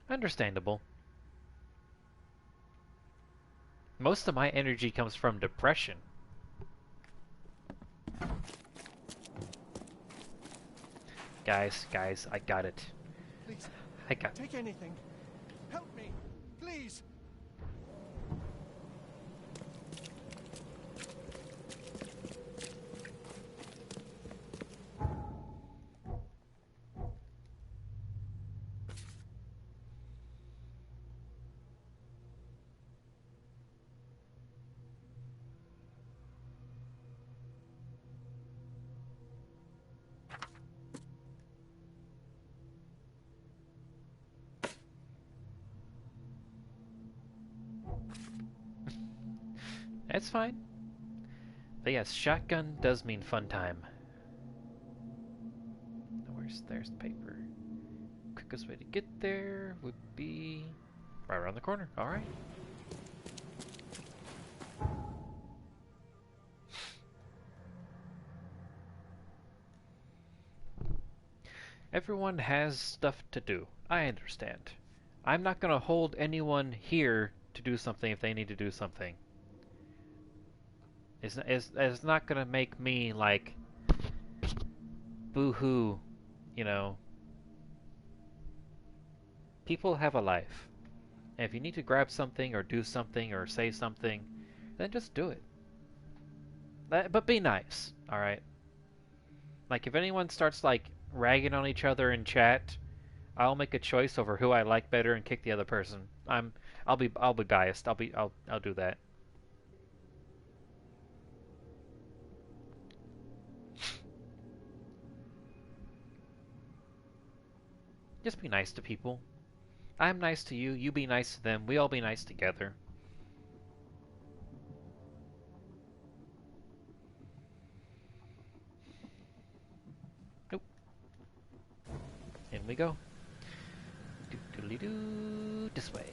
Understandable. Most of my energy comes from depression. Guys, I got it. Please, I got it. take anything. Help me, please. That's fine. But yes, shotgun does mean fun time. There's the paper. Quickest way to get there would be right around the corner. Alright. Everyone has stuff to do. I understand. I'm not gonna hold anyone here to do something if they need to do something. It's not gonna make me like boo-hoo, you know. People have a life. And if you need to grab something or do something or say something, then just do it. But be nice, alright? Like if anyone starts like ragging on each other in chat, I'll make a choice over who I like better and kick the other person. I'll be biased. I'll do that. Just be nice to people. I'm nice to you, you be nice to them, we all be nice together. Nope. In we go. Doodly-doo, this way.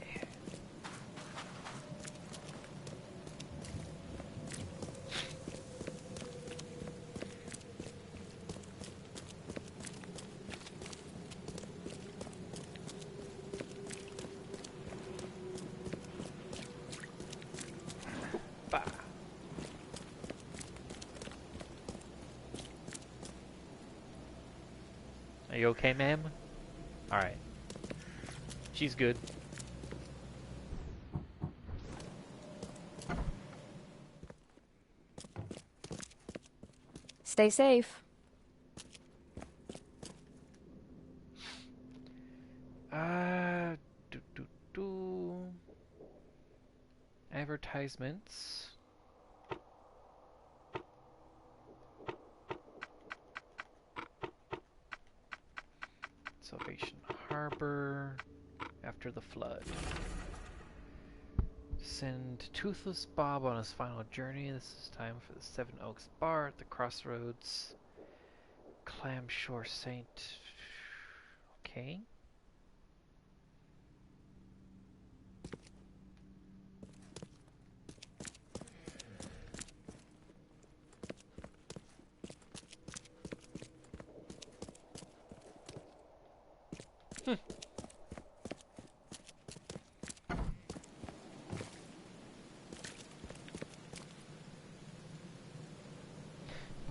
Are you okay, ma'am? Alright. She's good. Stay safe. Advertisements. Salvation Harbor after the flood. Send Toothless Bob on his final journey. This is time for the Seven Oaks Bar at the crossroads. Clamshore Saint. Okay.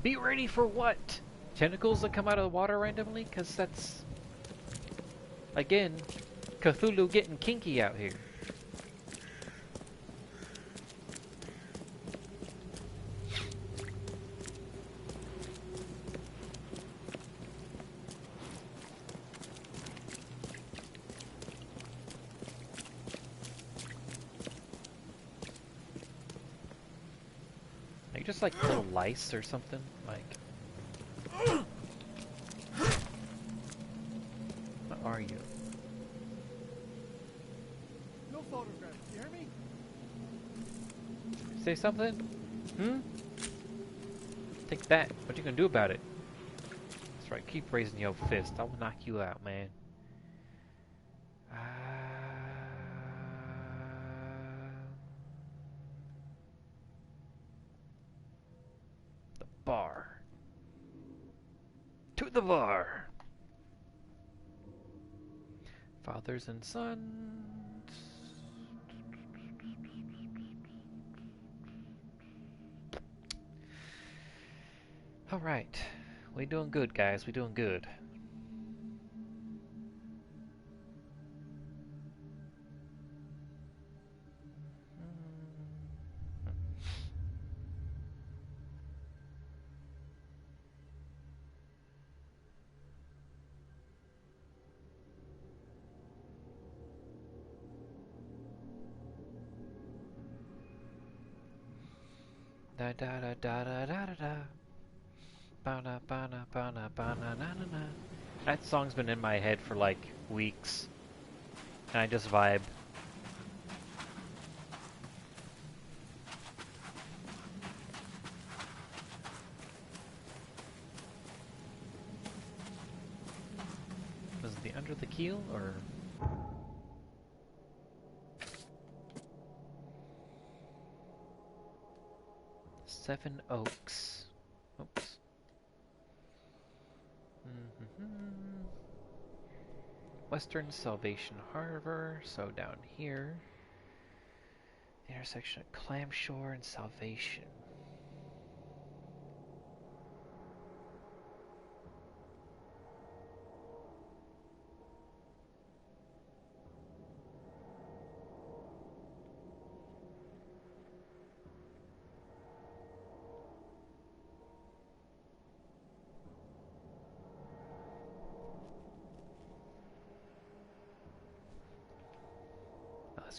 Be ready for what? Tentacles that come out of the water randomly? Because that's... Again, Cthulhu getting kinky out here. just like little lice or something? Like, what are you? No photograph, you hear me? Say something? Hmm? Take that. What you gonna do about it? That's right, keep raising your fist. I will knock you out, man. The bar. To the bar. Fathers and sons. Alright. We doing good, guys. We doing good. Da da da da da da da da. Ba-na, ba-na, ba-na, ba-na, na, na, na. That song's been in my head for like weeks. And I just vibe. Was it the under the keel or? Seven Oaks. Oops. Western Salvation Harbor, so down here. Intersection of Clamshore and Salvation.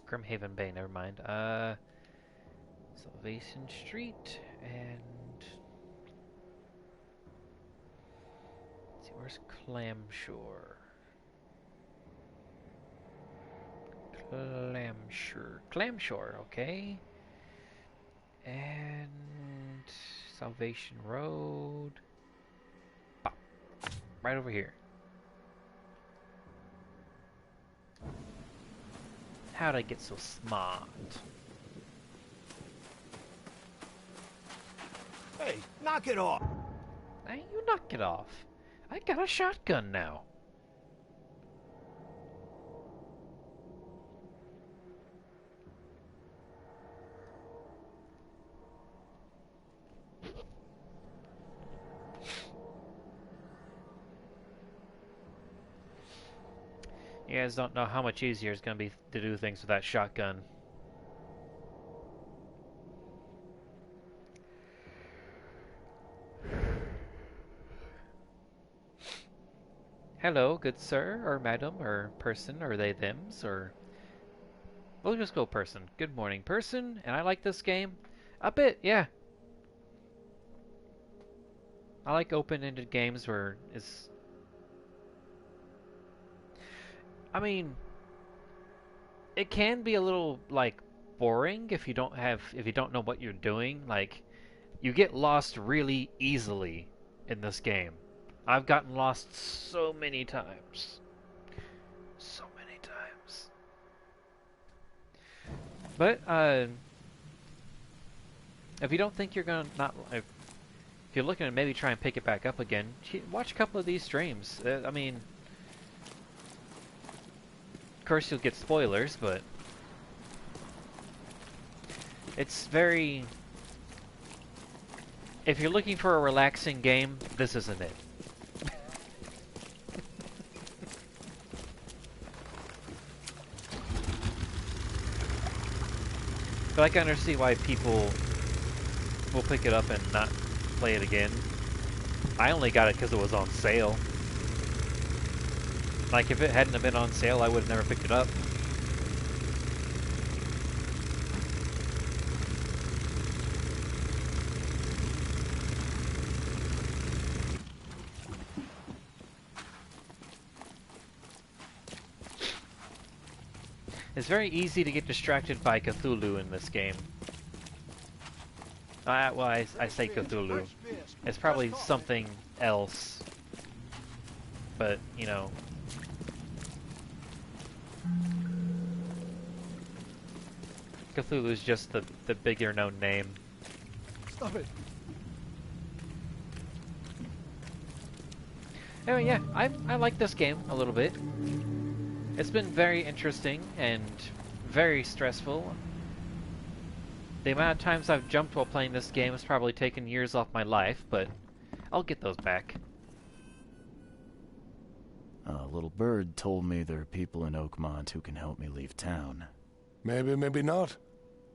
Grimhaven Bay, never mind. Salvation Street, and... Let's see, where's Clamshore? Clamshore, okay. And... Salvation Road... Pop. Right over here. How'd I get so smart? Hey, knock it off! Hey, you knock it off. I got a shotgun now. You guys don't know how much easier it's going to be to do things with that shotgun. Hello, good sir, or madam, or person, or they, thems, or... We'll just go person. Good morning, person, and I like this game. A bit, yeah. I like open-ended games where it's... I mean... It can be a little, like, boring if you don't know what you're doing. Like, you get lost really easily in this game. I've gotten lost so many times. So many times. But, if you don't think you're gonna if you're looking to maybe try and pick it back up again, watch a couple of these streams. I mean... Of course you'll get spoilers, but it's very... If you're looking for a relaxing game, this isn't it. But I can understand why people will pick it up and not play it again. I only got it because it was on sale. Like, if it hadn't have been on sale, I would have never picked it up. It's very easy to get distracted by Cthulhu in this game. Well, I say Cthulhu. It's probably something else. But, you know. Cthulhu is just the bigger known name. Stop it. Anyway, yeah, I like this game a little bit. It's been very interesting and very stressful. The amount of times I've jumped while playing this game has probably taken years off my life, but I'll get those back. A little bird told me there are people in Oakmont who can help me leave town. Maybe, maybe not.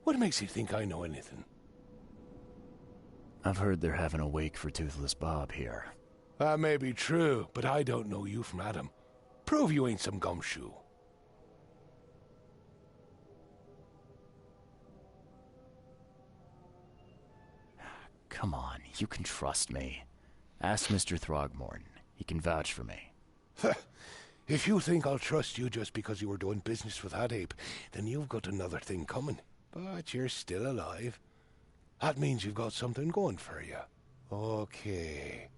What makes you think I know anything? I've heard they're having a wake for Toothless Bob here. That may be true, but I don't know you from Adam. Prove you ain't some gumshoe. Come on, you can trust me. Ask Mr. Throgmorton. He can vouch for me. If you think I'll trust you just because you were doing business with that ape, then you've got another thing coming. But you're still alive. That means you've got something going for you. Okay.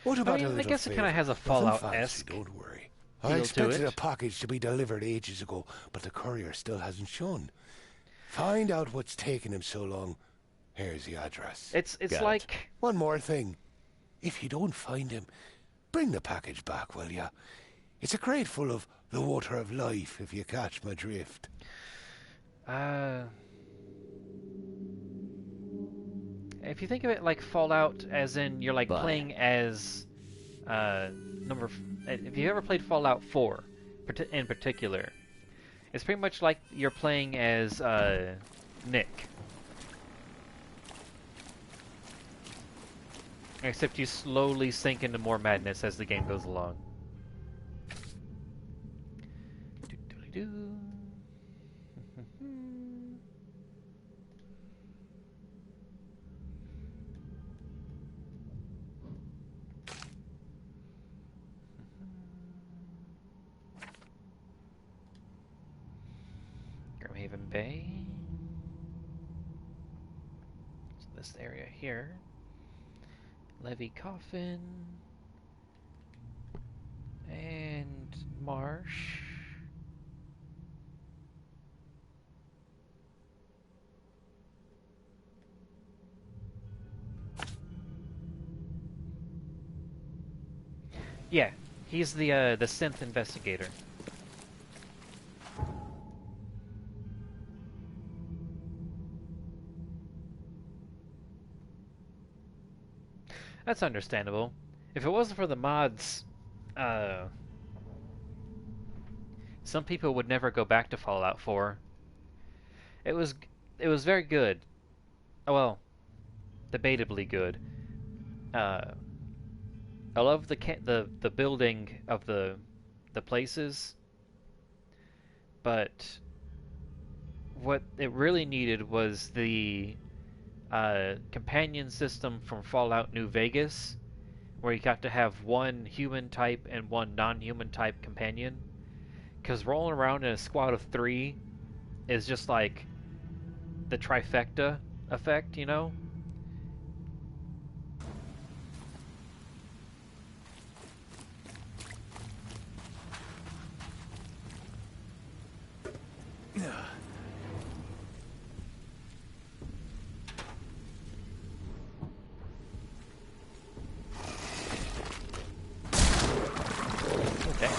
What about a little I guess it kind of favor? has a Nothing Fallout-esque fancy, don't worry. feel I to expected it. a package to be delivered ages ago, but the courier still hasn't shown. Find out what's taking him so long. Here's the address. It's Got like... it. One more thing. If you don't find him, bring the package back, will ya? It's a crate full of the water of life, if you catch my drift. If you think of it like Fallout, as in you're like Bye. playing as if you ever played Fallout 4 in particular, it's pretty much like you're playing as Nick. Except you slowly sink into more madness as the game goes along. Doo-doo-doo. Grimhaven Bay. So this area here. Levy Coffin. And Marsh. Yeah, he's the synth investigator. That's understandable. If it wasn't for the mods, some people would never go back to Fallout 4. It was very good. Oh, well, debatably good. I love the building of the places, but what it really needed was the companion system from Fallout New Vegas, where you got to have one human type and one non-human type companion. Because rolling around in a squad of 3 is just like the trifecta effect, you know? Okay.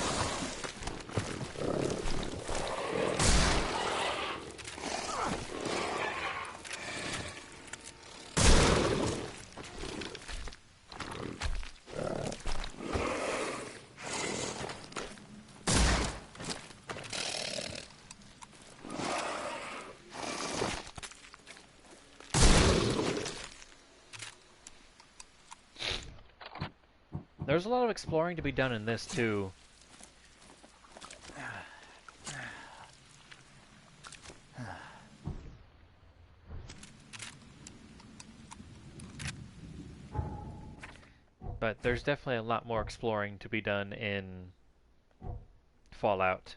There's a lot of exploring to be done in this too. But there's definitely a lot more exploring to be done in Fallout.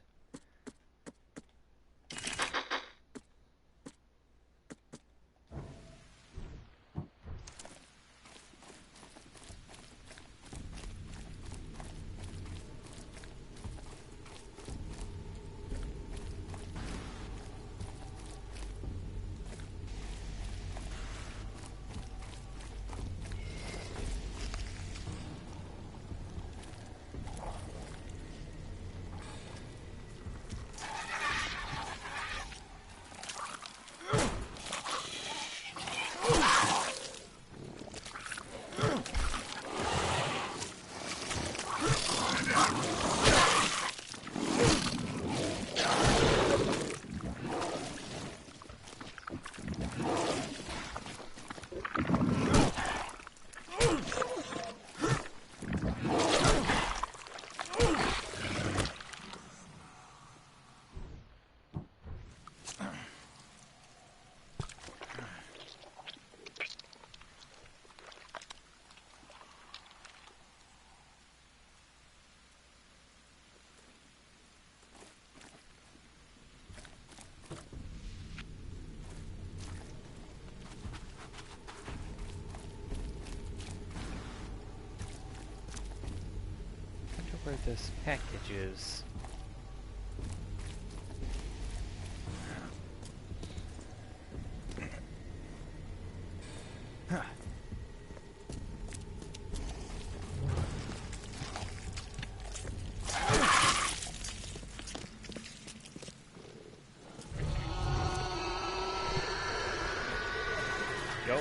where this package is. Yo.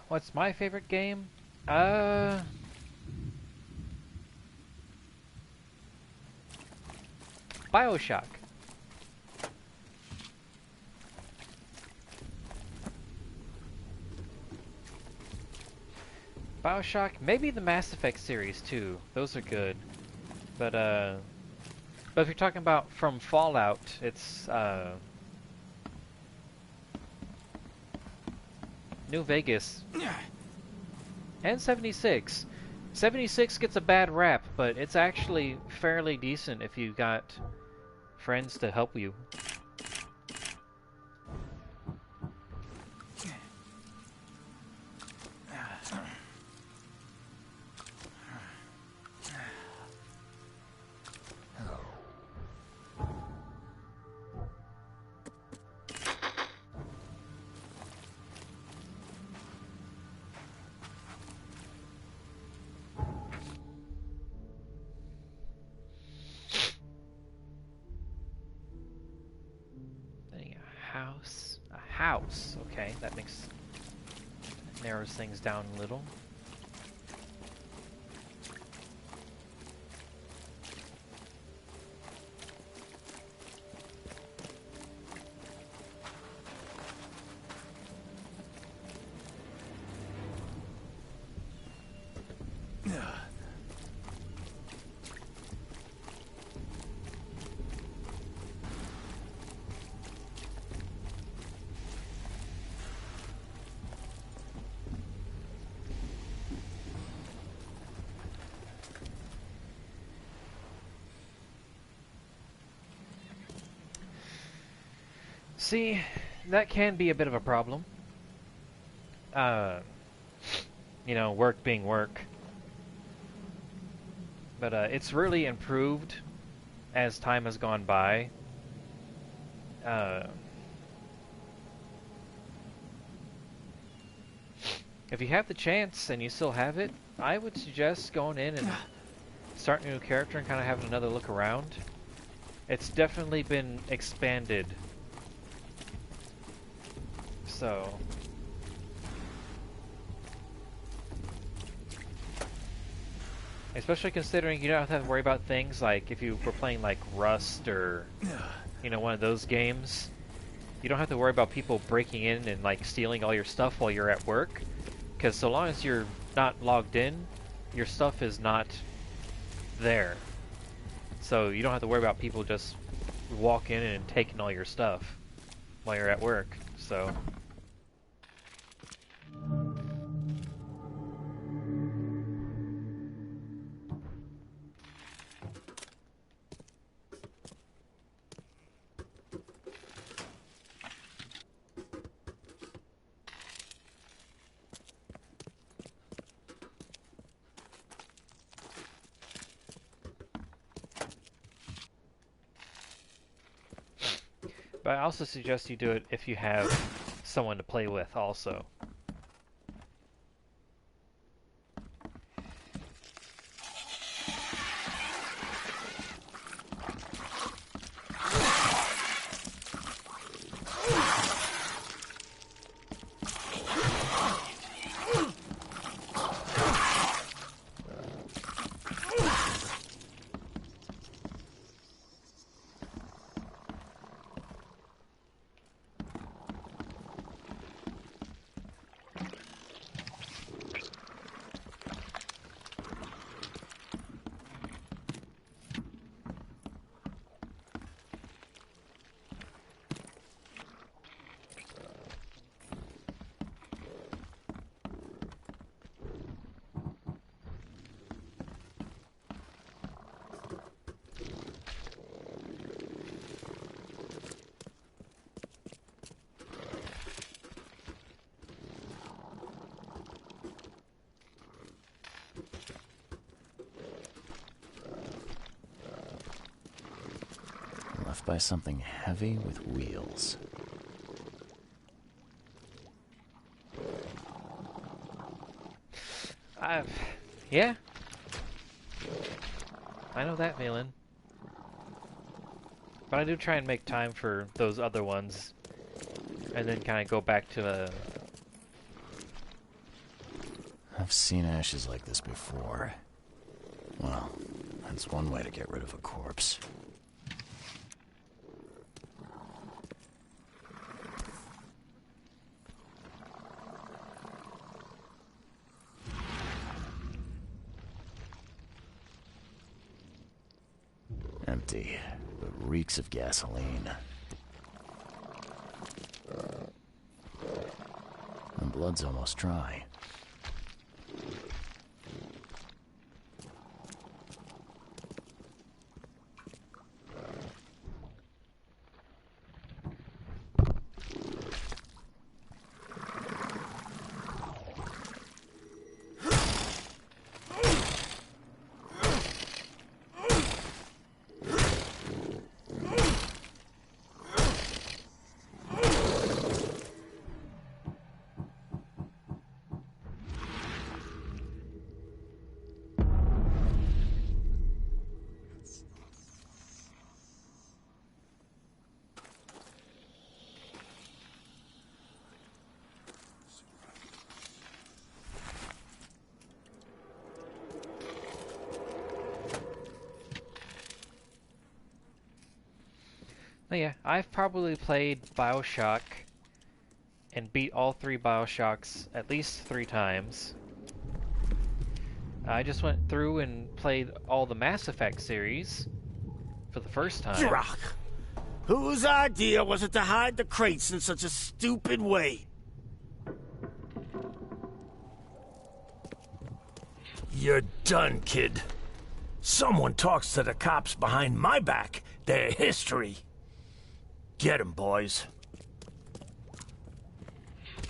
What's my favorite game? BioShock. BioShock, maybe the Mass Effect series too. Those are good. But if you're talking about from Fallout, it's New Vegas and 76. 76 gets a bad rap, but it's actually fairly decent if you got friends to help you. A house. Okay, that narrows things down a little. See, that can be a bit of a problem. You know, work being work. But it's really improved as time has gone by. If you have the chance and you still have it, I would suggest going in and starting a new character and kind of having another look around. It's definitely been expanded. So, especially considering you don't have to worry about things like if you were playing like Rust or, you know, one of those games, you don't have to worry about people breaking in and like stealing all your stuff while you're at work, because so long as you're not logged in, your stuff is not there. So you don't have to worry about people just walking in and taking all your stuff while you're at work. So. But I also suggest you do it if you have someone to play with also. Left by something heavy with wheels. Yeah. I know that feeling. But I do try and make time for those other ones. And then kind of go back to the... I've seen ashes like this before. Well, that's one way to get rid of a corpse. Empty, but reeks of gasoline. The blood's almost dry. Oh yeah, I've probably played BioShock and beat all 3 BioShocks at least 3 times. I just went through and played all the Mass Effect series for the first time. Drock! Whose idea was it to hide the crates in such a stupid way? You're done, kid. Someone talks to the cops behind my back. Their history. Get 'em, boys.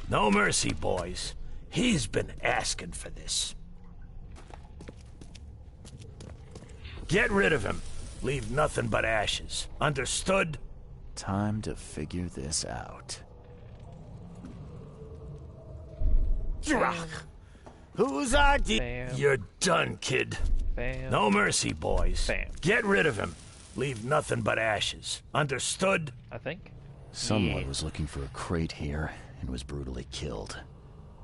No mercy, boys. He's been asking for this. Get rid of him. Leave nothing but ashes. Understood? Time to figure this out. Drock! Whose idea? Bam. You're done, kid. Bam. No mercy, boys. Bam. Get rid of him. Leave nothing but ashes. Understood? I think. Someone Yeah. was looking for a crate here and was brutally killed.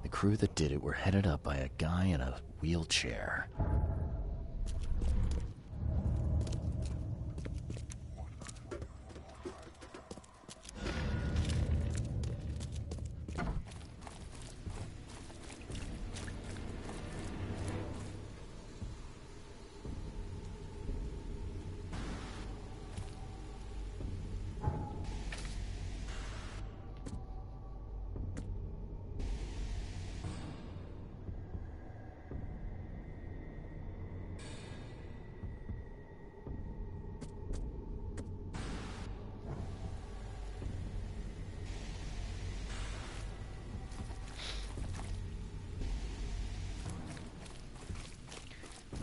The crew that did it were headed up by a guy in a wheelchair.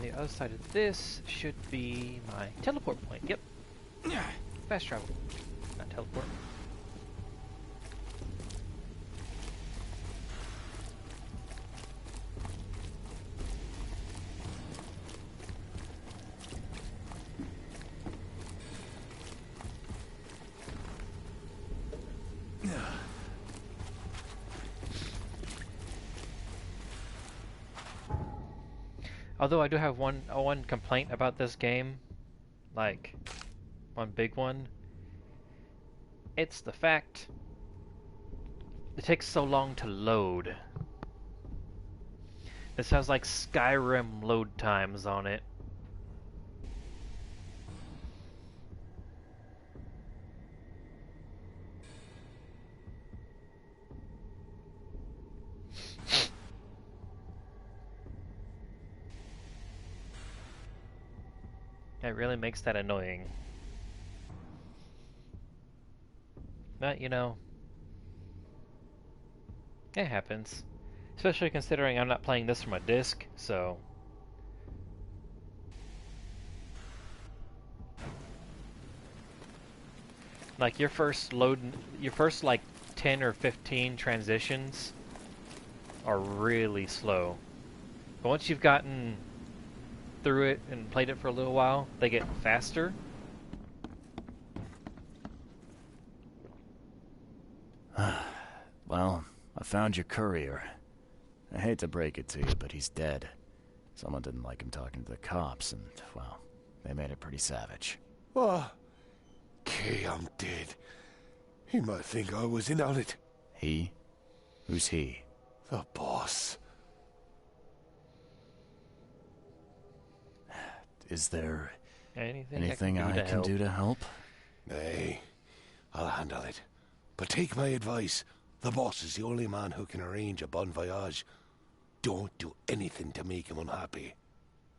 The other side of this should be my teleport point. Yep. Fast travel. Not teleport. Although I do have one complaint about this game, like one big one. It's the fact it takes so long to load. This has like Skyrim load times on it. It really makes that annoying. But, you know, it happens. Especially considering I'm not playing this from a disc, so... Like, your first like 10 or 15 transitions are really slow. But once you've gotten through it and played it for a little while, they get faster. Well, I found your courier. I hate to break it to you, but he's dead. Someone didn't like him talking to the cops, and, well, they made it pretty savage. What? Kay, I'm dead. He might think I was in on it. He? Who's he? The boss. Is there anything I can do to help? Nay, I'll handle it. But take my advice. The boss is the only man who can arrange a bon voyage. Don't do anything to make him unhappy.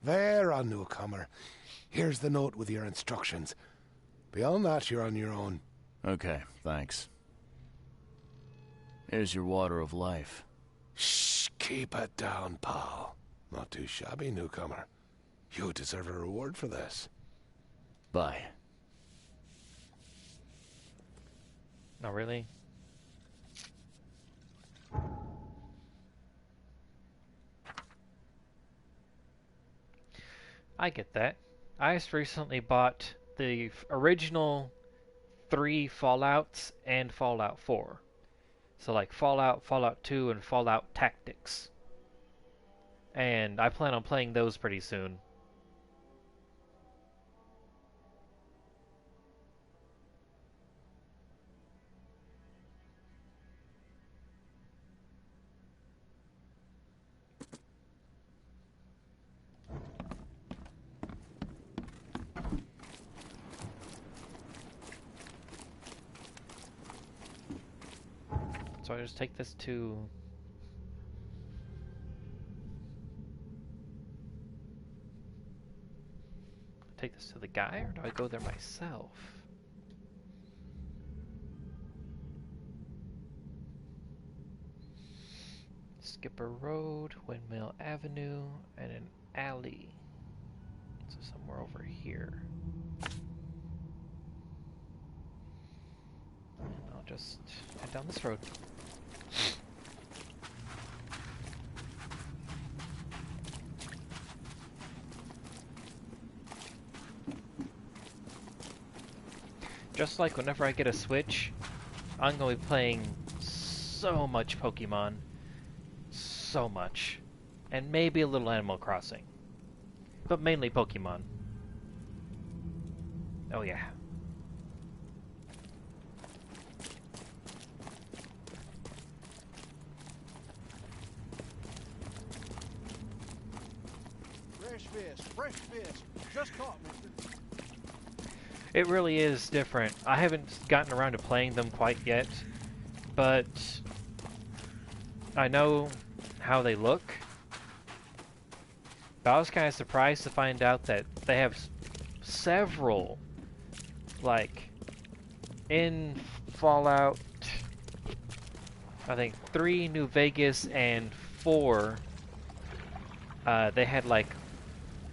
There, on newcomer. Here's the note with your instructions. Beyond that, you're on your own. Okay, thanks. Here's your water of life. Shh, keep it down, pal. Not too shabby, newcomer. You deserve a reward for this. Bye. Not really. I get that. I just recently bought the original 3 Fallouts and Fallout 4. So like Fallout, Fallout 2, and Fallout Tactics. And I plan on playing those pretty soon. So I just take this to... Take this to the guy, or do I go there myself? Skip a road, Windmill Avenue, and an alley. So somewhere over here. And I'll just head down this road. Just like whenever I get a Switch, I'm going to be playing so much Pokemon. So much. And maybe a little Animal Crossing. But mainly Pokemon. Oh yeah. Fresh fish. Just caught, mister. It really is different. I haven't gotten around to playing them quite yet, but I know how they look. But I was kind of surprised to find out that they have several, like, in Fallout, I think 3, New Vegas, and 4, they had, like,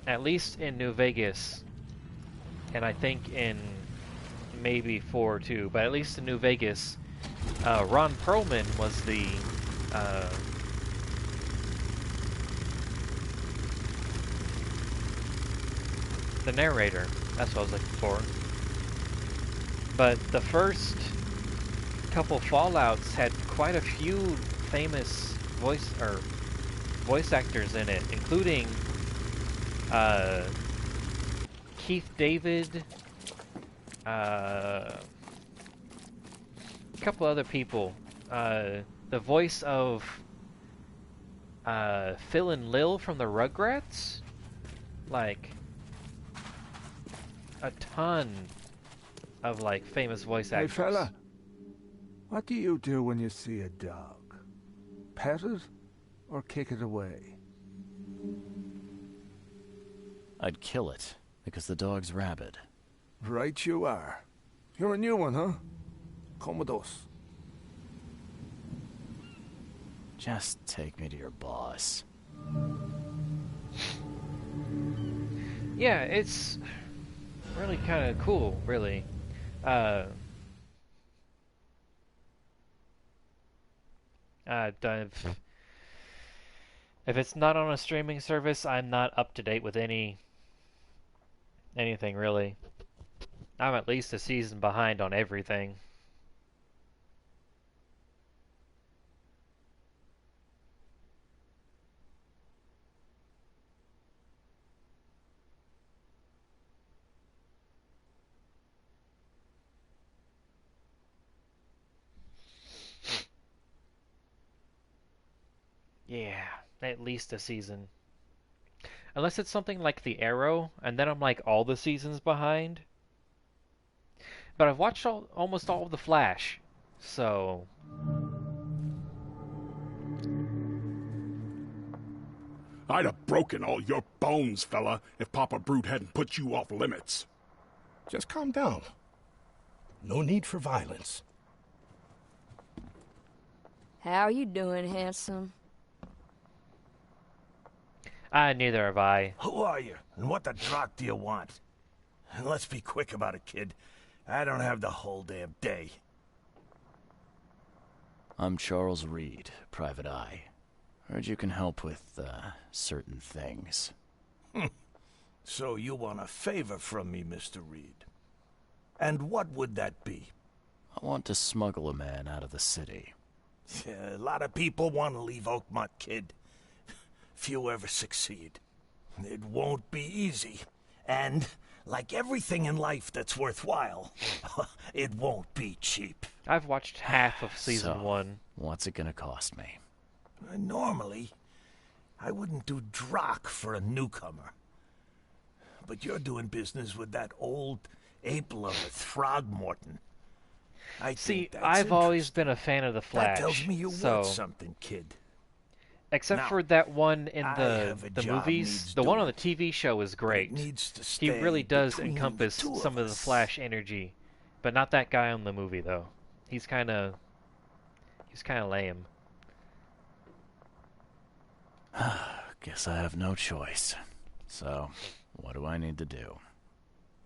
at least in New Vegas, and I think in maybe 4 too, but at least in New Vegas, Ron Perlman was the narrator. That's what I was looking for. But the first couple Fallouts had quite a few famous voice actors in it, including uh, Keith David, a couple other people. The voice of Phil and Lil from the Rugrats, like a ton of like famous voice actors. Hey fella, what do you do when you see a dog? Pet it or kick it away? I'd kill it, because the dog's rabid. Right you are. You're a new one, huh? Come with us. Just take me to your boss. Yeah, it's really kind of cool, really. If it's not on a streaming service, I'm not up to date with anything really. I'm at least a season behind on everything. Yeah, at least a season. Unless it's something like The Arrow, and then I'm like all the seasons behind. But I've watched almost all of The Flash, so... I'd have broken all your bones, fella, if Papa Brute hadn't put you off limits. Just calm down. No need for violence. How you doing, handsome? Neither have I. Who are you, and what the drock do you want? And let's be quick about it, kid. I don't have the whole damn day. I'm Charles Reed, Private Eye. Heard you can help with, certain things. So you want a favor from me, Mr. Reed. And what would that be? I want to smuggle a man out of the city. A lot of people want to leave Oakmont, kid. Few ever succeed. It won't be easy. And, like everything in life that's worthwhile, it won't be cheap. I've watched half of season 1. What's it gonna cost me? Normally, I wouldn't do drock for a newcomer. But you're doing business with that old ape-lover Throgmorton. I've always been a fan of The Flash. That tells me you're worth something, kid. Except for that one in the movies, the one on the TV show is great. He really does encompass some of the Flash energy, but not that guy on the movie though. He's kind of lame. Guess I have no choice. So, what do I need to do?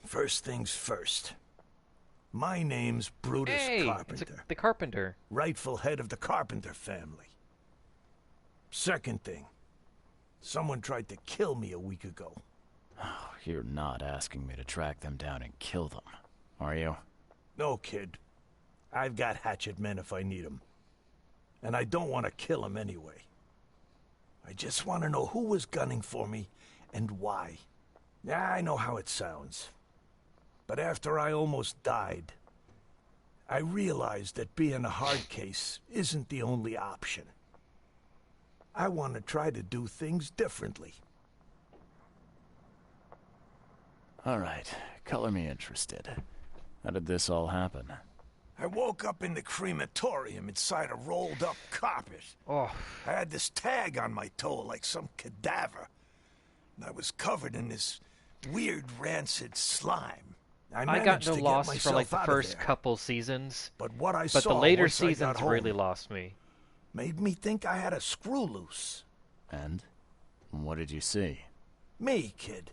First things first. My name's Brutus Carpenter. It's the Carpenter. Rightful head of the Carpenter family. Second thing. Someone tried to kill me a week ago. Oh, you're not asking me to track them down and kill them, are you? No, kid. I've got hatchet men if I need them. And I don't want to kill them anyway. I just want to know who was gunning for me and why. Yeah, I know how it sounds. But after I almost died, I realized that being a hard case isn't the only option. I want to try to do things differently. All right, color me interested. How did this all happen? I woke up in the crematorium inside a rolled-up carpet. Oh. I had this tag on my toe like some cadaver. And I was covered in this weird rancid slime. I got no loss for like the first couple seasons, but what I saw the later seasons really lost me. Made me think I had a screw loose. And? What did you see? Me, kid.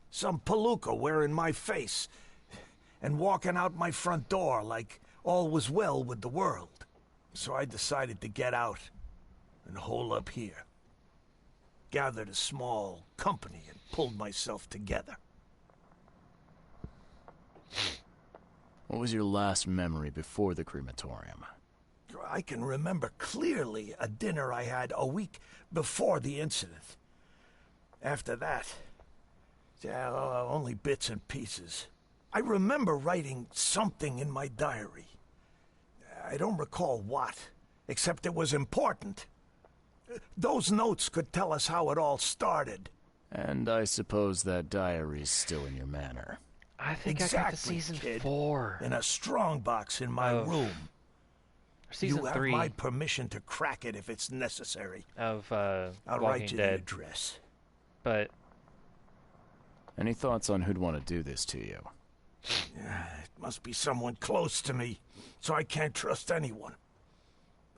Some palooka wearing my face and walking out my front door like all was well with the world. So I decided to get out and hole up here. Gathered a small company and pulled myself together. What was your last memory before the crematorium? I can remember clearly a dinner I had a week before the incident. After that, Yeah, only bits and pieces. I remember writing something in my diary. I don't recall what, except it was important. Those notes could tell us how it all started. And I suppose that diary's still in your manor. I think Exactly, I got to season kid. 4. In a strong box in my room. Season you have 3 my permission to crack it if it's necessary. of I'll Walking write you Dead. the address. But Any thoughts on who'd want to do this to you? It must be someone close to me, so I can't trust anyone.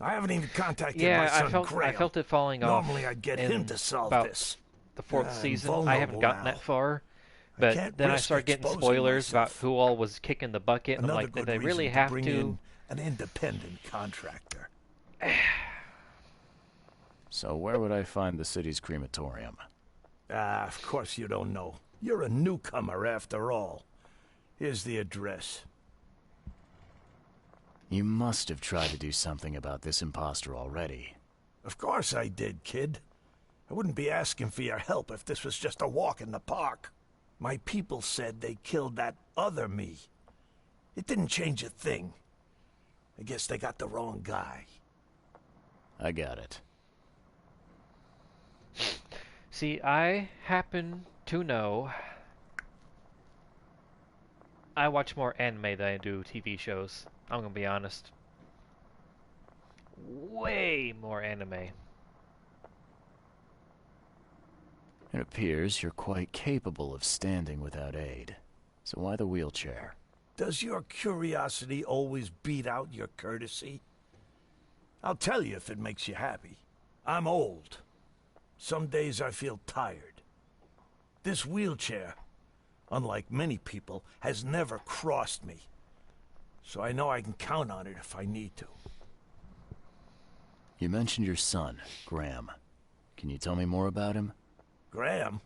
I haven't even contacted my son Graham. I felt it falling off. Normally I'd get him to solve about this. The 4th I'm season. I vulnerable haven't gotten now. that far. I But can't then I risk started getting exposing spoilers about myself. who all was kicking the bucket, and Another I'm like, good did they really reason have bring to? in an independent contractor. So where would I find the city's crematorium? Of course you don't know. You're a newcomer after all. Here's the address. You must have tried to do something about this imposter already. Of course I did, kid. I wouldn't be asking for your help if this was just a walk in the park. My people said they killed that other me. It didn't change a thing. I guess they got the wrong guy. I got it. See, I happen to know. I watch more anime than I do TV shows. I'm gonna be honest. Way more anime. It appears you're quite capable of standing without aid. So why the wheelchair? Does your curiosity always beat out your courtesy? I'll tell you if it makes you happy. I'm old. Some days I feel tired. This wheelchair, unlike many people, has never crossed me. So I know I can count on it if I need to. You mentioned your son, Graham. Can you tell me more about him? Graham?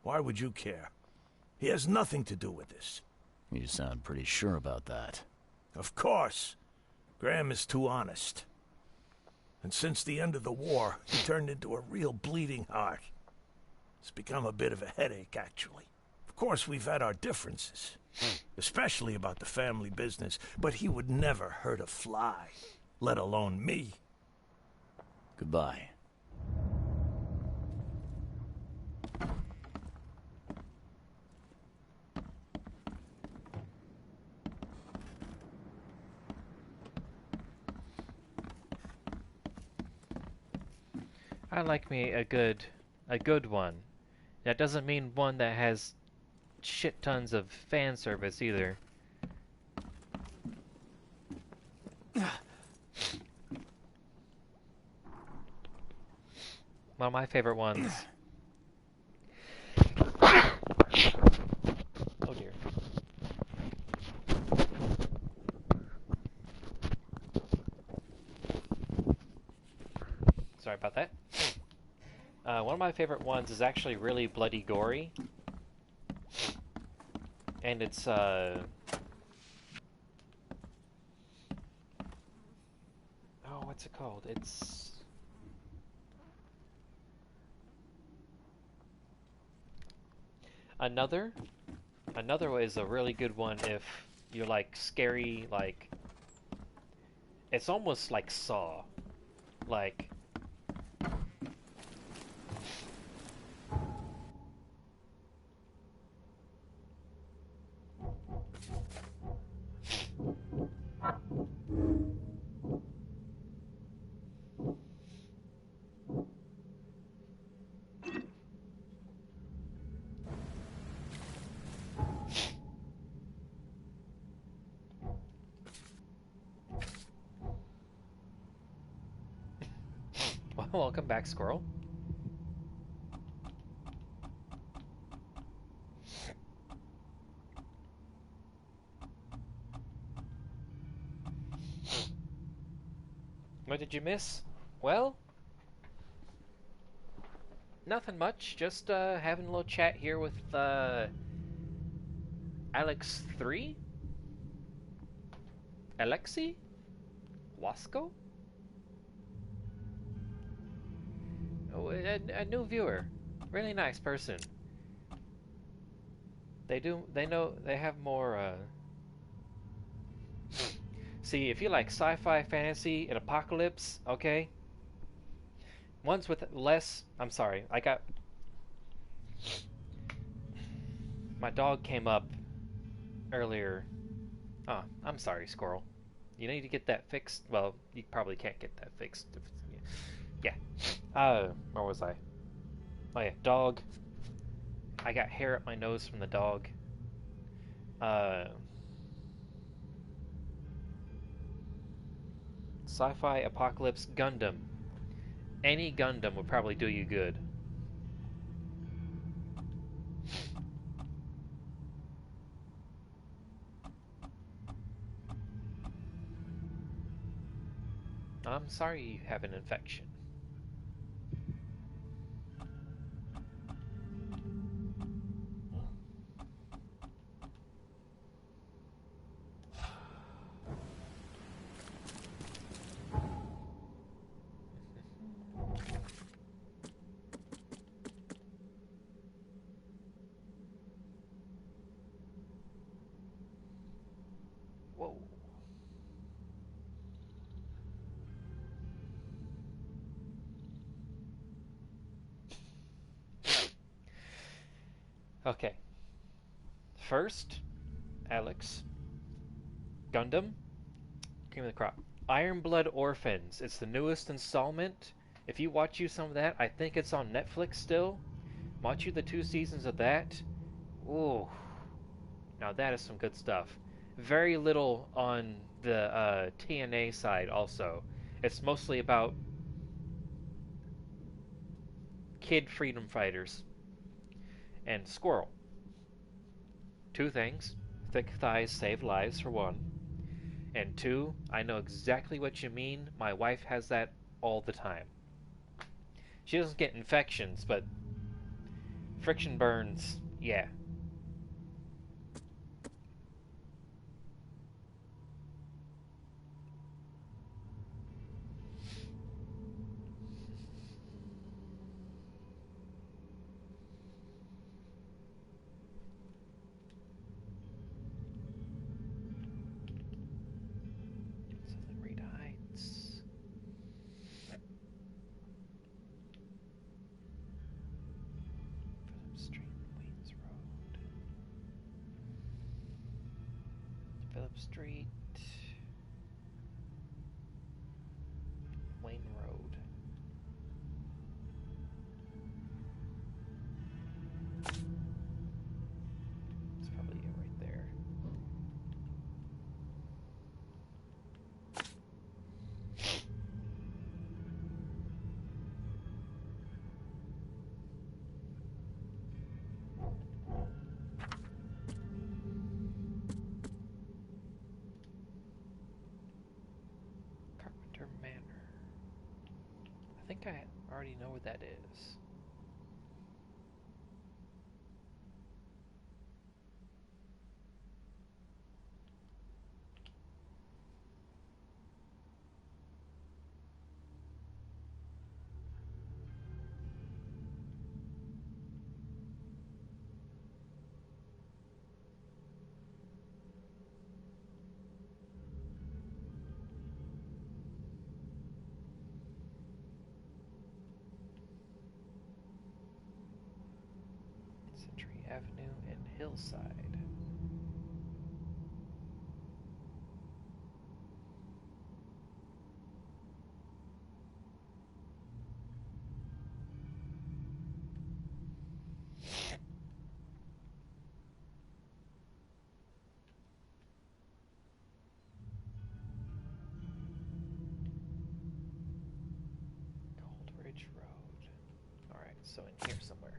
Why would you care? He has nothing to do with this. You sound pretty sure about that. Of course. Graham is too honest. And since the end of the war, he turned into a real bleeding heart. It's become a bit of a headache, actually. Of course, we've had our differences, especially about the family business, but he would never hurt a fly, let alone me. Goodbye. I like me a good one. That doesn't mean one that has shit tons of fan service either. One of my favorite ones. Oh dear. Sorry about that. One of my favorite ones is actually really bloody gory. And it's, oh, what's it called? It's... Another is a really good one if you're like scary, like... It's almost like Saw. Like... Welcome back, Squirrel. What did you miss? Well, nothing much. Just having a little chat here with Alex 3? Alexi? Wasco? Oh, a new viewer. Really nice person. They do. They know. They have more. See, if you like sci-fi, fantasy, and apocalypse, okay. Ones with less. I'm sorry. I got. My dog came up earlier. Oh, I'm sorry, squirrel. You need to get that fixed. Well, you probably can't get that fixed. Yeah. Where was I? Oh yeah, dog. I got hair up my nose from the dog. Sci-fi, apocalypse, Gundam. Any Gundam would probably do you good. I'm sorry you have an infection. Whoa. Okay. First, Alex. Gundam. Cream of the crop. Iron Blood Orphans. It's the newest installment. If you watch you some of that, I think it's on Netflix still. Watch you the 2 seasons of that. Ooh. Now that is some good stuff. Very little on the TNA side also. It's mostly about kid freedom fighters. And Squirrel. 2 things. Thick thighs save lives, for one. And 2, I know exactly what you mean. My wife has that all the time. She doesn't get infections, but friction burns, yeah. Southern Reed Heights. Phillip Street, Waynes Road. Phillip Street. Wayne Road. That's probably it right there. Carpenter Manor. I think I already know where that is. Century Avenue and Hillside. Coldridge Road. Alright, so in here somewhere.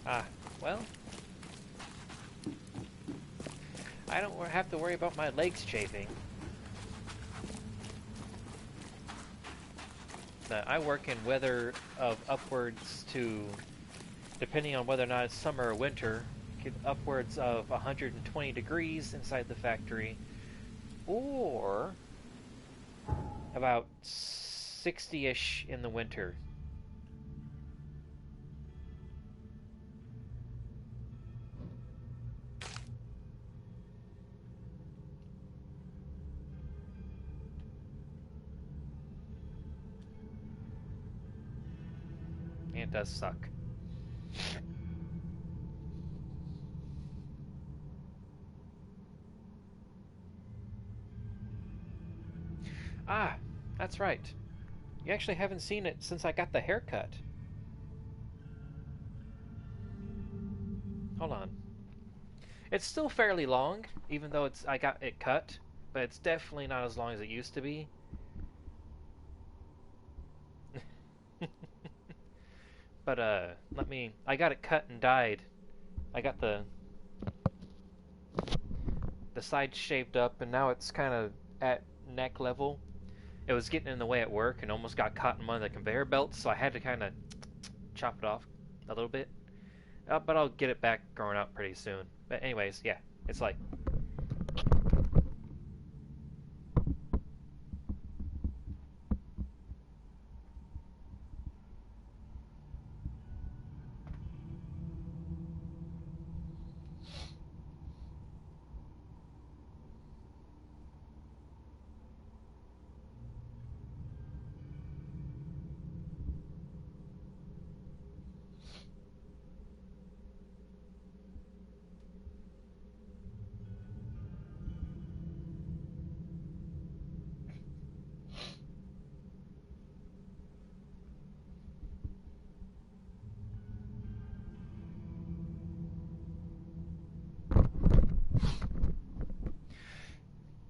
Ah, well. I don't have to worry about my legs chafing. I work in weather of upwards to, depending on whether or not it's summer or winter, upwards of 120 degrees inside the factory, or about 60-ish in the winter. does suck. Ah, that's right. You actually haven't seen it since I got the haircut. Hold on. It's still fairly long, even though I got it cut, but it's definitely not as long as it used to be. But I got it cut and dyed. I got the sides shaved up, and now it's kind of at neck level. It was getting in the way at work and almost got caught in one of the conveyor belts, so I had to kind of chop it off a little bit. But I'll get it back growing out pretty soon. But anyways, yeah, it's like...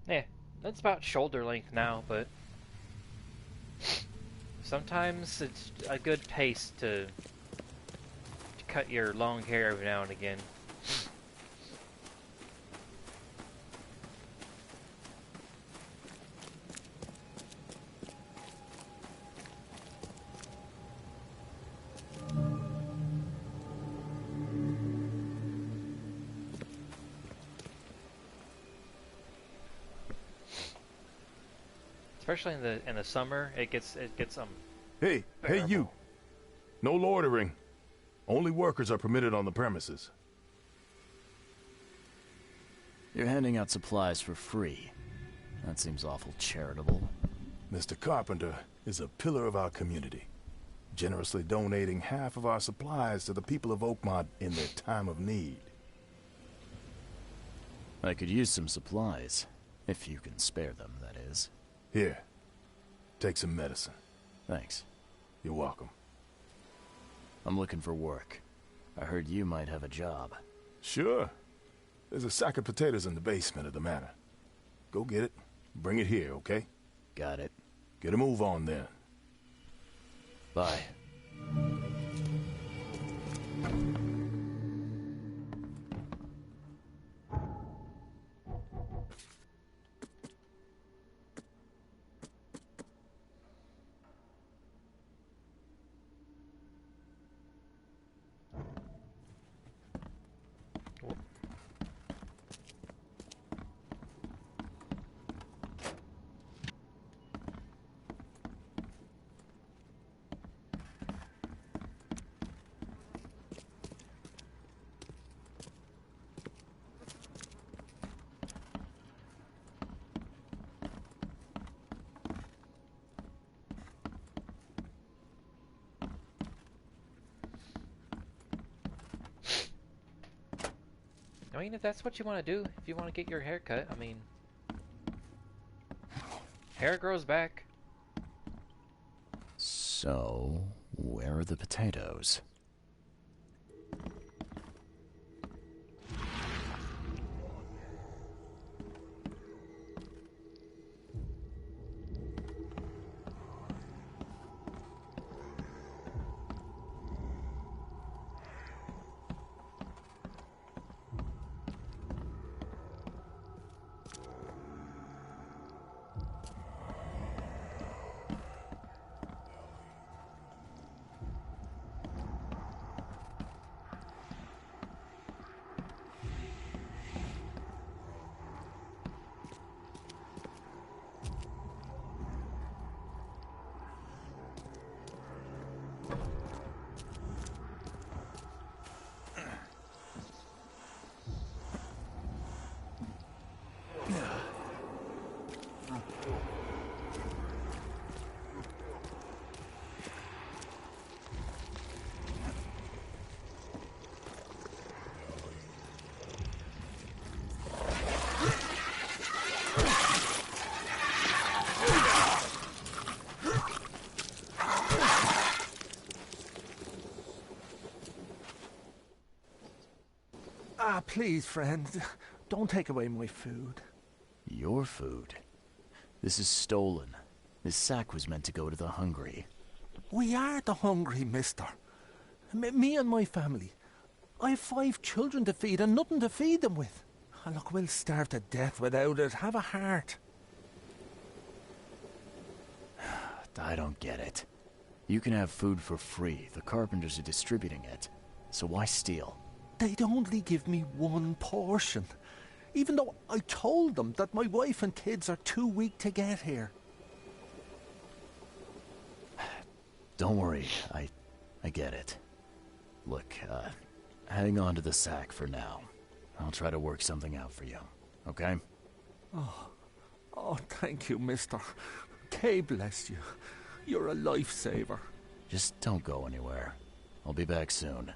Yeah, that's about shoulder length now, but sometimes it's a good pace to cut your long hair every now and again. Especially in the summer, it gets Hey, bearable. you! No loitering. Only workers are permitted on the premises. You're handing out supplies for free. That seems awful charitable. Mr. Carpenter is a pillar of our community, generously donating half of our supplies to the people of Oakmont in their time of need. I could use some supplies, if you can spare them, that is. Here, take some medicine. Thanks. You're welcome. I'm looking for work. I heard you might have a job. Sure. There's a sack of potatoes in the basement of the manor. Go get it. Bring it here, okay? Got it. Get a move on then. Bye. I mean, if that's what you want to do, if you want to get your hair cut, I mean, hair grows back. So, where are the potatoes? Please, friend, don't take away my food. Your food? This is stolen. This sack was meant to go to the hungry. We are the hungry, mister. Me and my family. I have 5 children to feed and nothing to feed them with. And look, we'll starve to death without it. Have a heart. I don't get it. You can have food for free. The carpenters are distributing it. So why steal? They'd only give me 1 portion. Even though I told them that my wife and kids are too weak to get here. Don't worry. I get it. Look, hang on to the sack for now. I'll try to work something out for you. Okay? Oh, thank you, mister. Kay bless you. You're a lifesaver. Just don't go anywhere. I'll be back soon.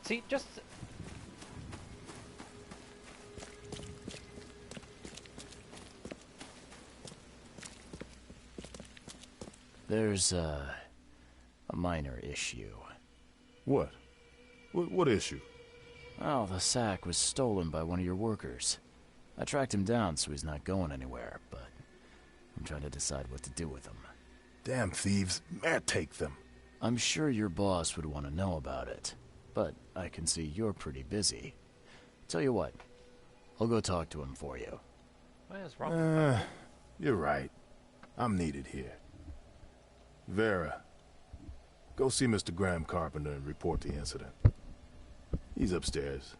See, just... There's a minor issue. What? What issue? Well, the sack was stolen by one of your workers. I tracked him down so he's not going anywhere, but I'm trying to decide what to do with him. Damn thieves. Man, take them. I'm sure your boss would want to know about it, but I can see you're pretty busy. Tell you what, I'll go talk to him for you. What is wrong with that? You're right. I'm needed here. Vera, go see Mr. Graham Carpenter and report the incident. He's upstairs.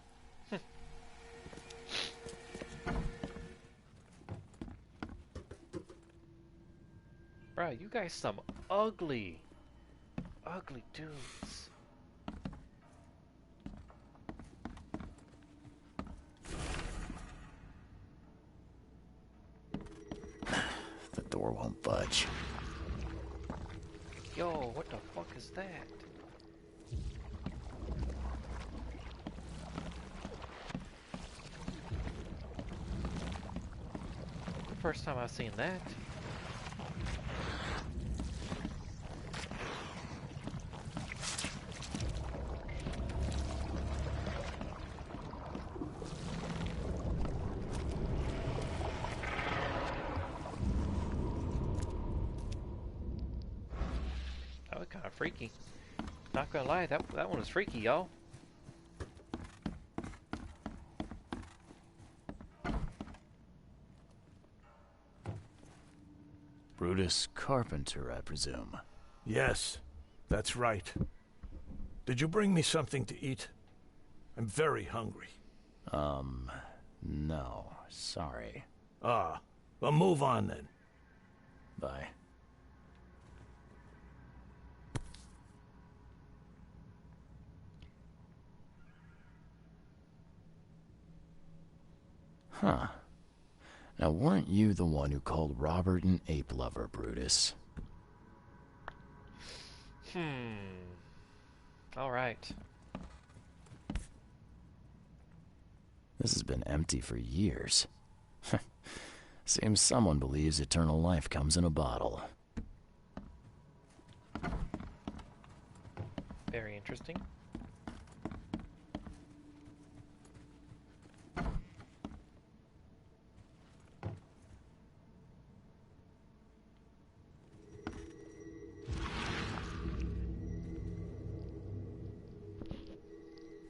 Bruh, you guys some ugly dudes. The door won't budge. Yo, what the fuck is that? First time I've seen that. That was kind of freaky. Not gonna lie, that one was freaky, y'all. Brutus Carpenter, I presume. Yes, that's right. Did you bring me something to eat? I'm very hungry. No, sorry. Ah, well, move on then. Bye. Huh. Now, weren't you the one who called Robert an ape lover, Brutus? Alright. This has been empty for years. Seems someone believes eternal life comes in a bottle. Very interesting.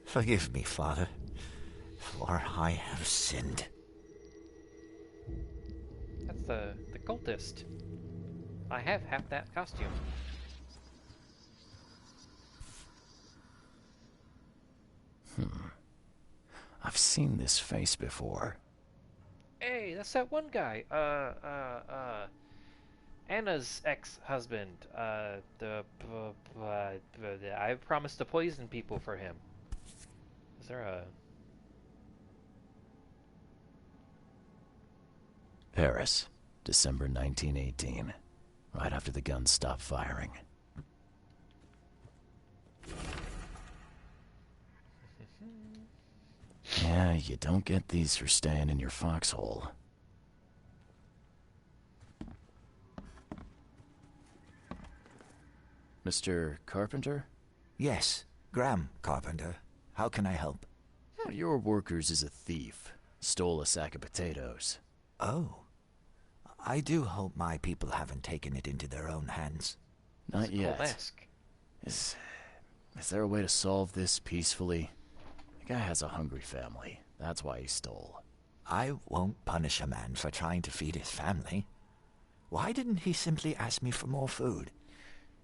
Forgive me, Father, for I have sinned. That's the cultist. I have half that costume. I've seen this face before. Hey, that's that one guy. Anna's ex-husband. I promised to poison people for him. Is there a... Paris, December 1918. Right after the guns stopped firing. Yeah, you don't get these for staying in your foxhole. Mr. Carpenter? Yes, Graham Carpenter. How can I help? One of your workers is a thief. Stole a sack of potatoes. Oh. I do hope my people haven't taken it into their own hands. Not yet. Cool mask. Is there a way to solve this peacefully? The guy has a hungry family. That's why he stole. I won't punish a man for trying to feed his family. Why didn't he simply ask me for more food?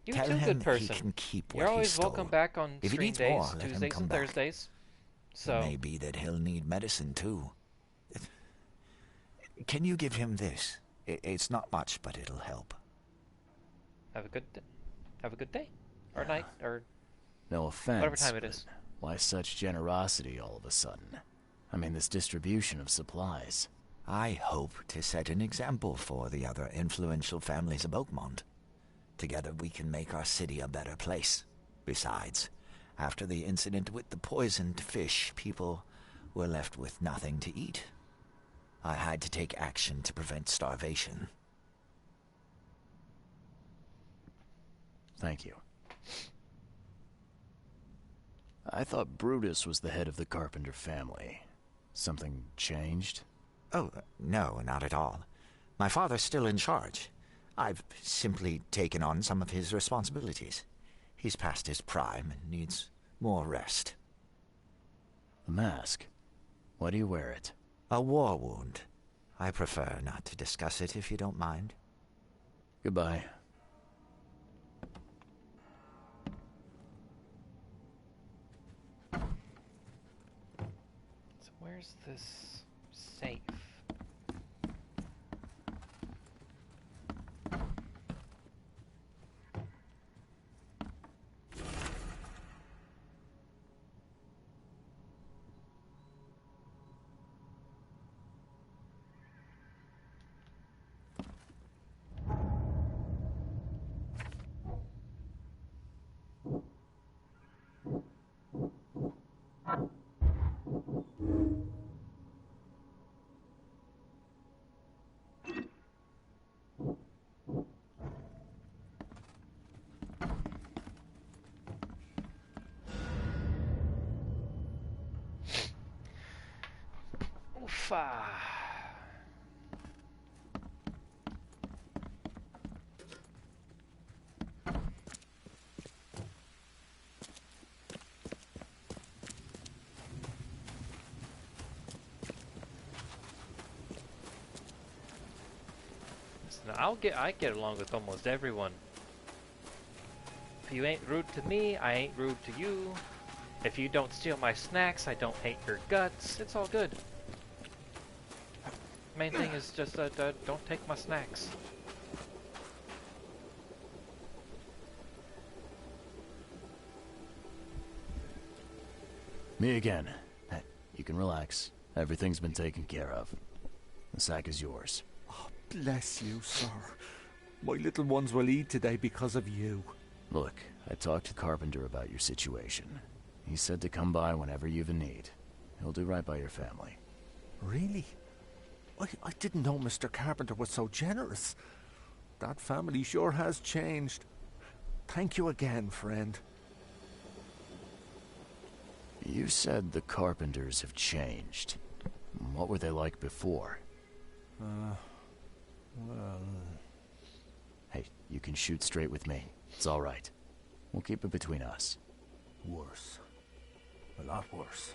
You're Tell too him good person. he can keep what You're he always stole. welcome back on If he stream needs days, more, let him Tuesdays come and back. Thursdays. So It may be that he'll need medicine too. Can you give him this? It's not much, but it'll help. have a good day, or night, or No offense. whatever time it is. Why such generosity all of a sudden? I mean, this distribution of supplies. I hope to set an example for the other influential families of Oakmont. Together we can make our city a better place. Besides, after the incident with the poisoned fish, people were left with nothing to eat. I had to take action to prevent starvation. Thank you. I thought Brutus was the head of the Carpenter family. Something changed? Oh, no, not at all. My father's still in charge. I've simply taken on some of his responsibilities. He's past his prime and needs more rest. The mask? Why do you wear it? A war wound. I prefer not to discuss it if you don't mind. Goodbye. So where's this safe? Oofa. Listen, I get along with almost everyone. If you ain't rude to me, I ain't rude to you. If you don't steal my snacks, I don't hate your guts. It's all good. Main thing is just don't take my snacks. Me again. You can relax. Everything's been taken care of. The sack is yours. Oh, bless you, sir. My little ones will eat today because of you. Look, I talked to Carpenter about your situation. He said to come by whenever you've a need. He'll do right by your family. Really? I didn't know Mr. Carpenter was so generous. That family sure has changed. Thank you again, friend. You said the Carpenters have changed. What were they like before? Well... Hey, you can shoot straight with me. It's all right. We'll keep it between us. Worse. A lot worse.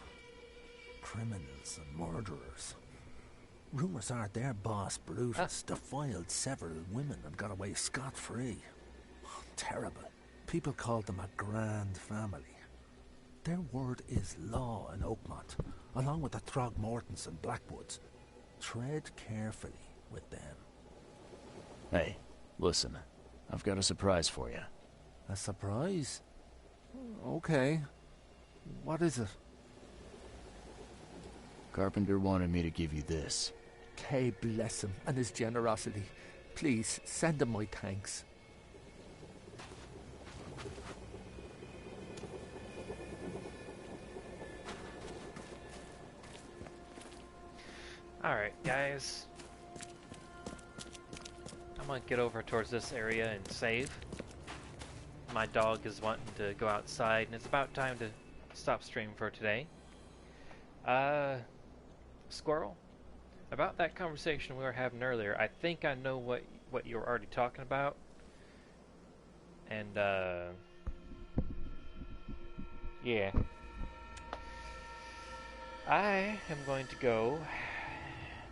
Criminals and murderers. Rumors are their boss, Brutus, defiled several women and got away scot-free. Oh, terrible. People called them a grand family. Their word is law in Oakmont, along with the Throgmortons and Blackwoods. Tread carefully with them. Hey, listen. I've got a surprise for you. A surprise? Okay. What is it? Carpenter wanted me to give you this. Kay bless him and his generosity. Please, send him my thanks. Alright, guys. I'm gonna get over towards this area and save. My dog is wanting to go outside, and it's about time to stop streaming for today. Squirrel? About that conversation we were having earlier, I think I know what you were already talking about. And, yeah. I am going to go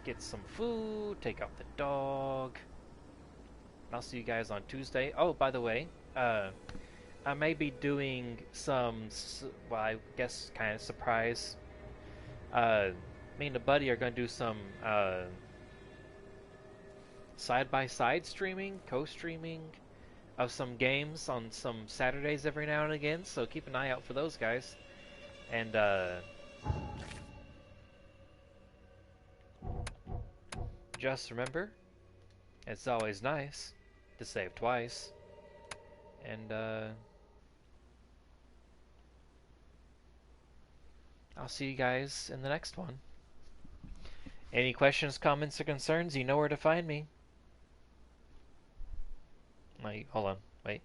get some food, take out the dog. And I'll see you guys on Tuesday. Oh, by the way, I may be doing some, well, I guess kind of surprise. Me and the buddy are going to do some side-by-side streaming, co-streaming of some games on some Saturdays every now and again, so keep an eye out for those guys. And, just remember, it's always nice to save twice. And, I'll see you guys in the next one. Any questions, comments, or concerns, you know where to find me. Wait, hold on. Wait.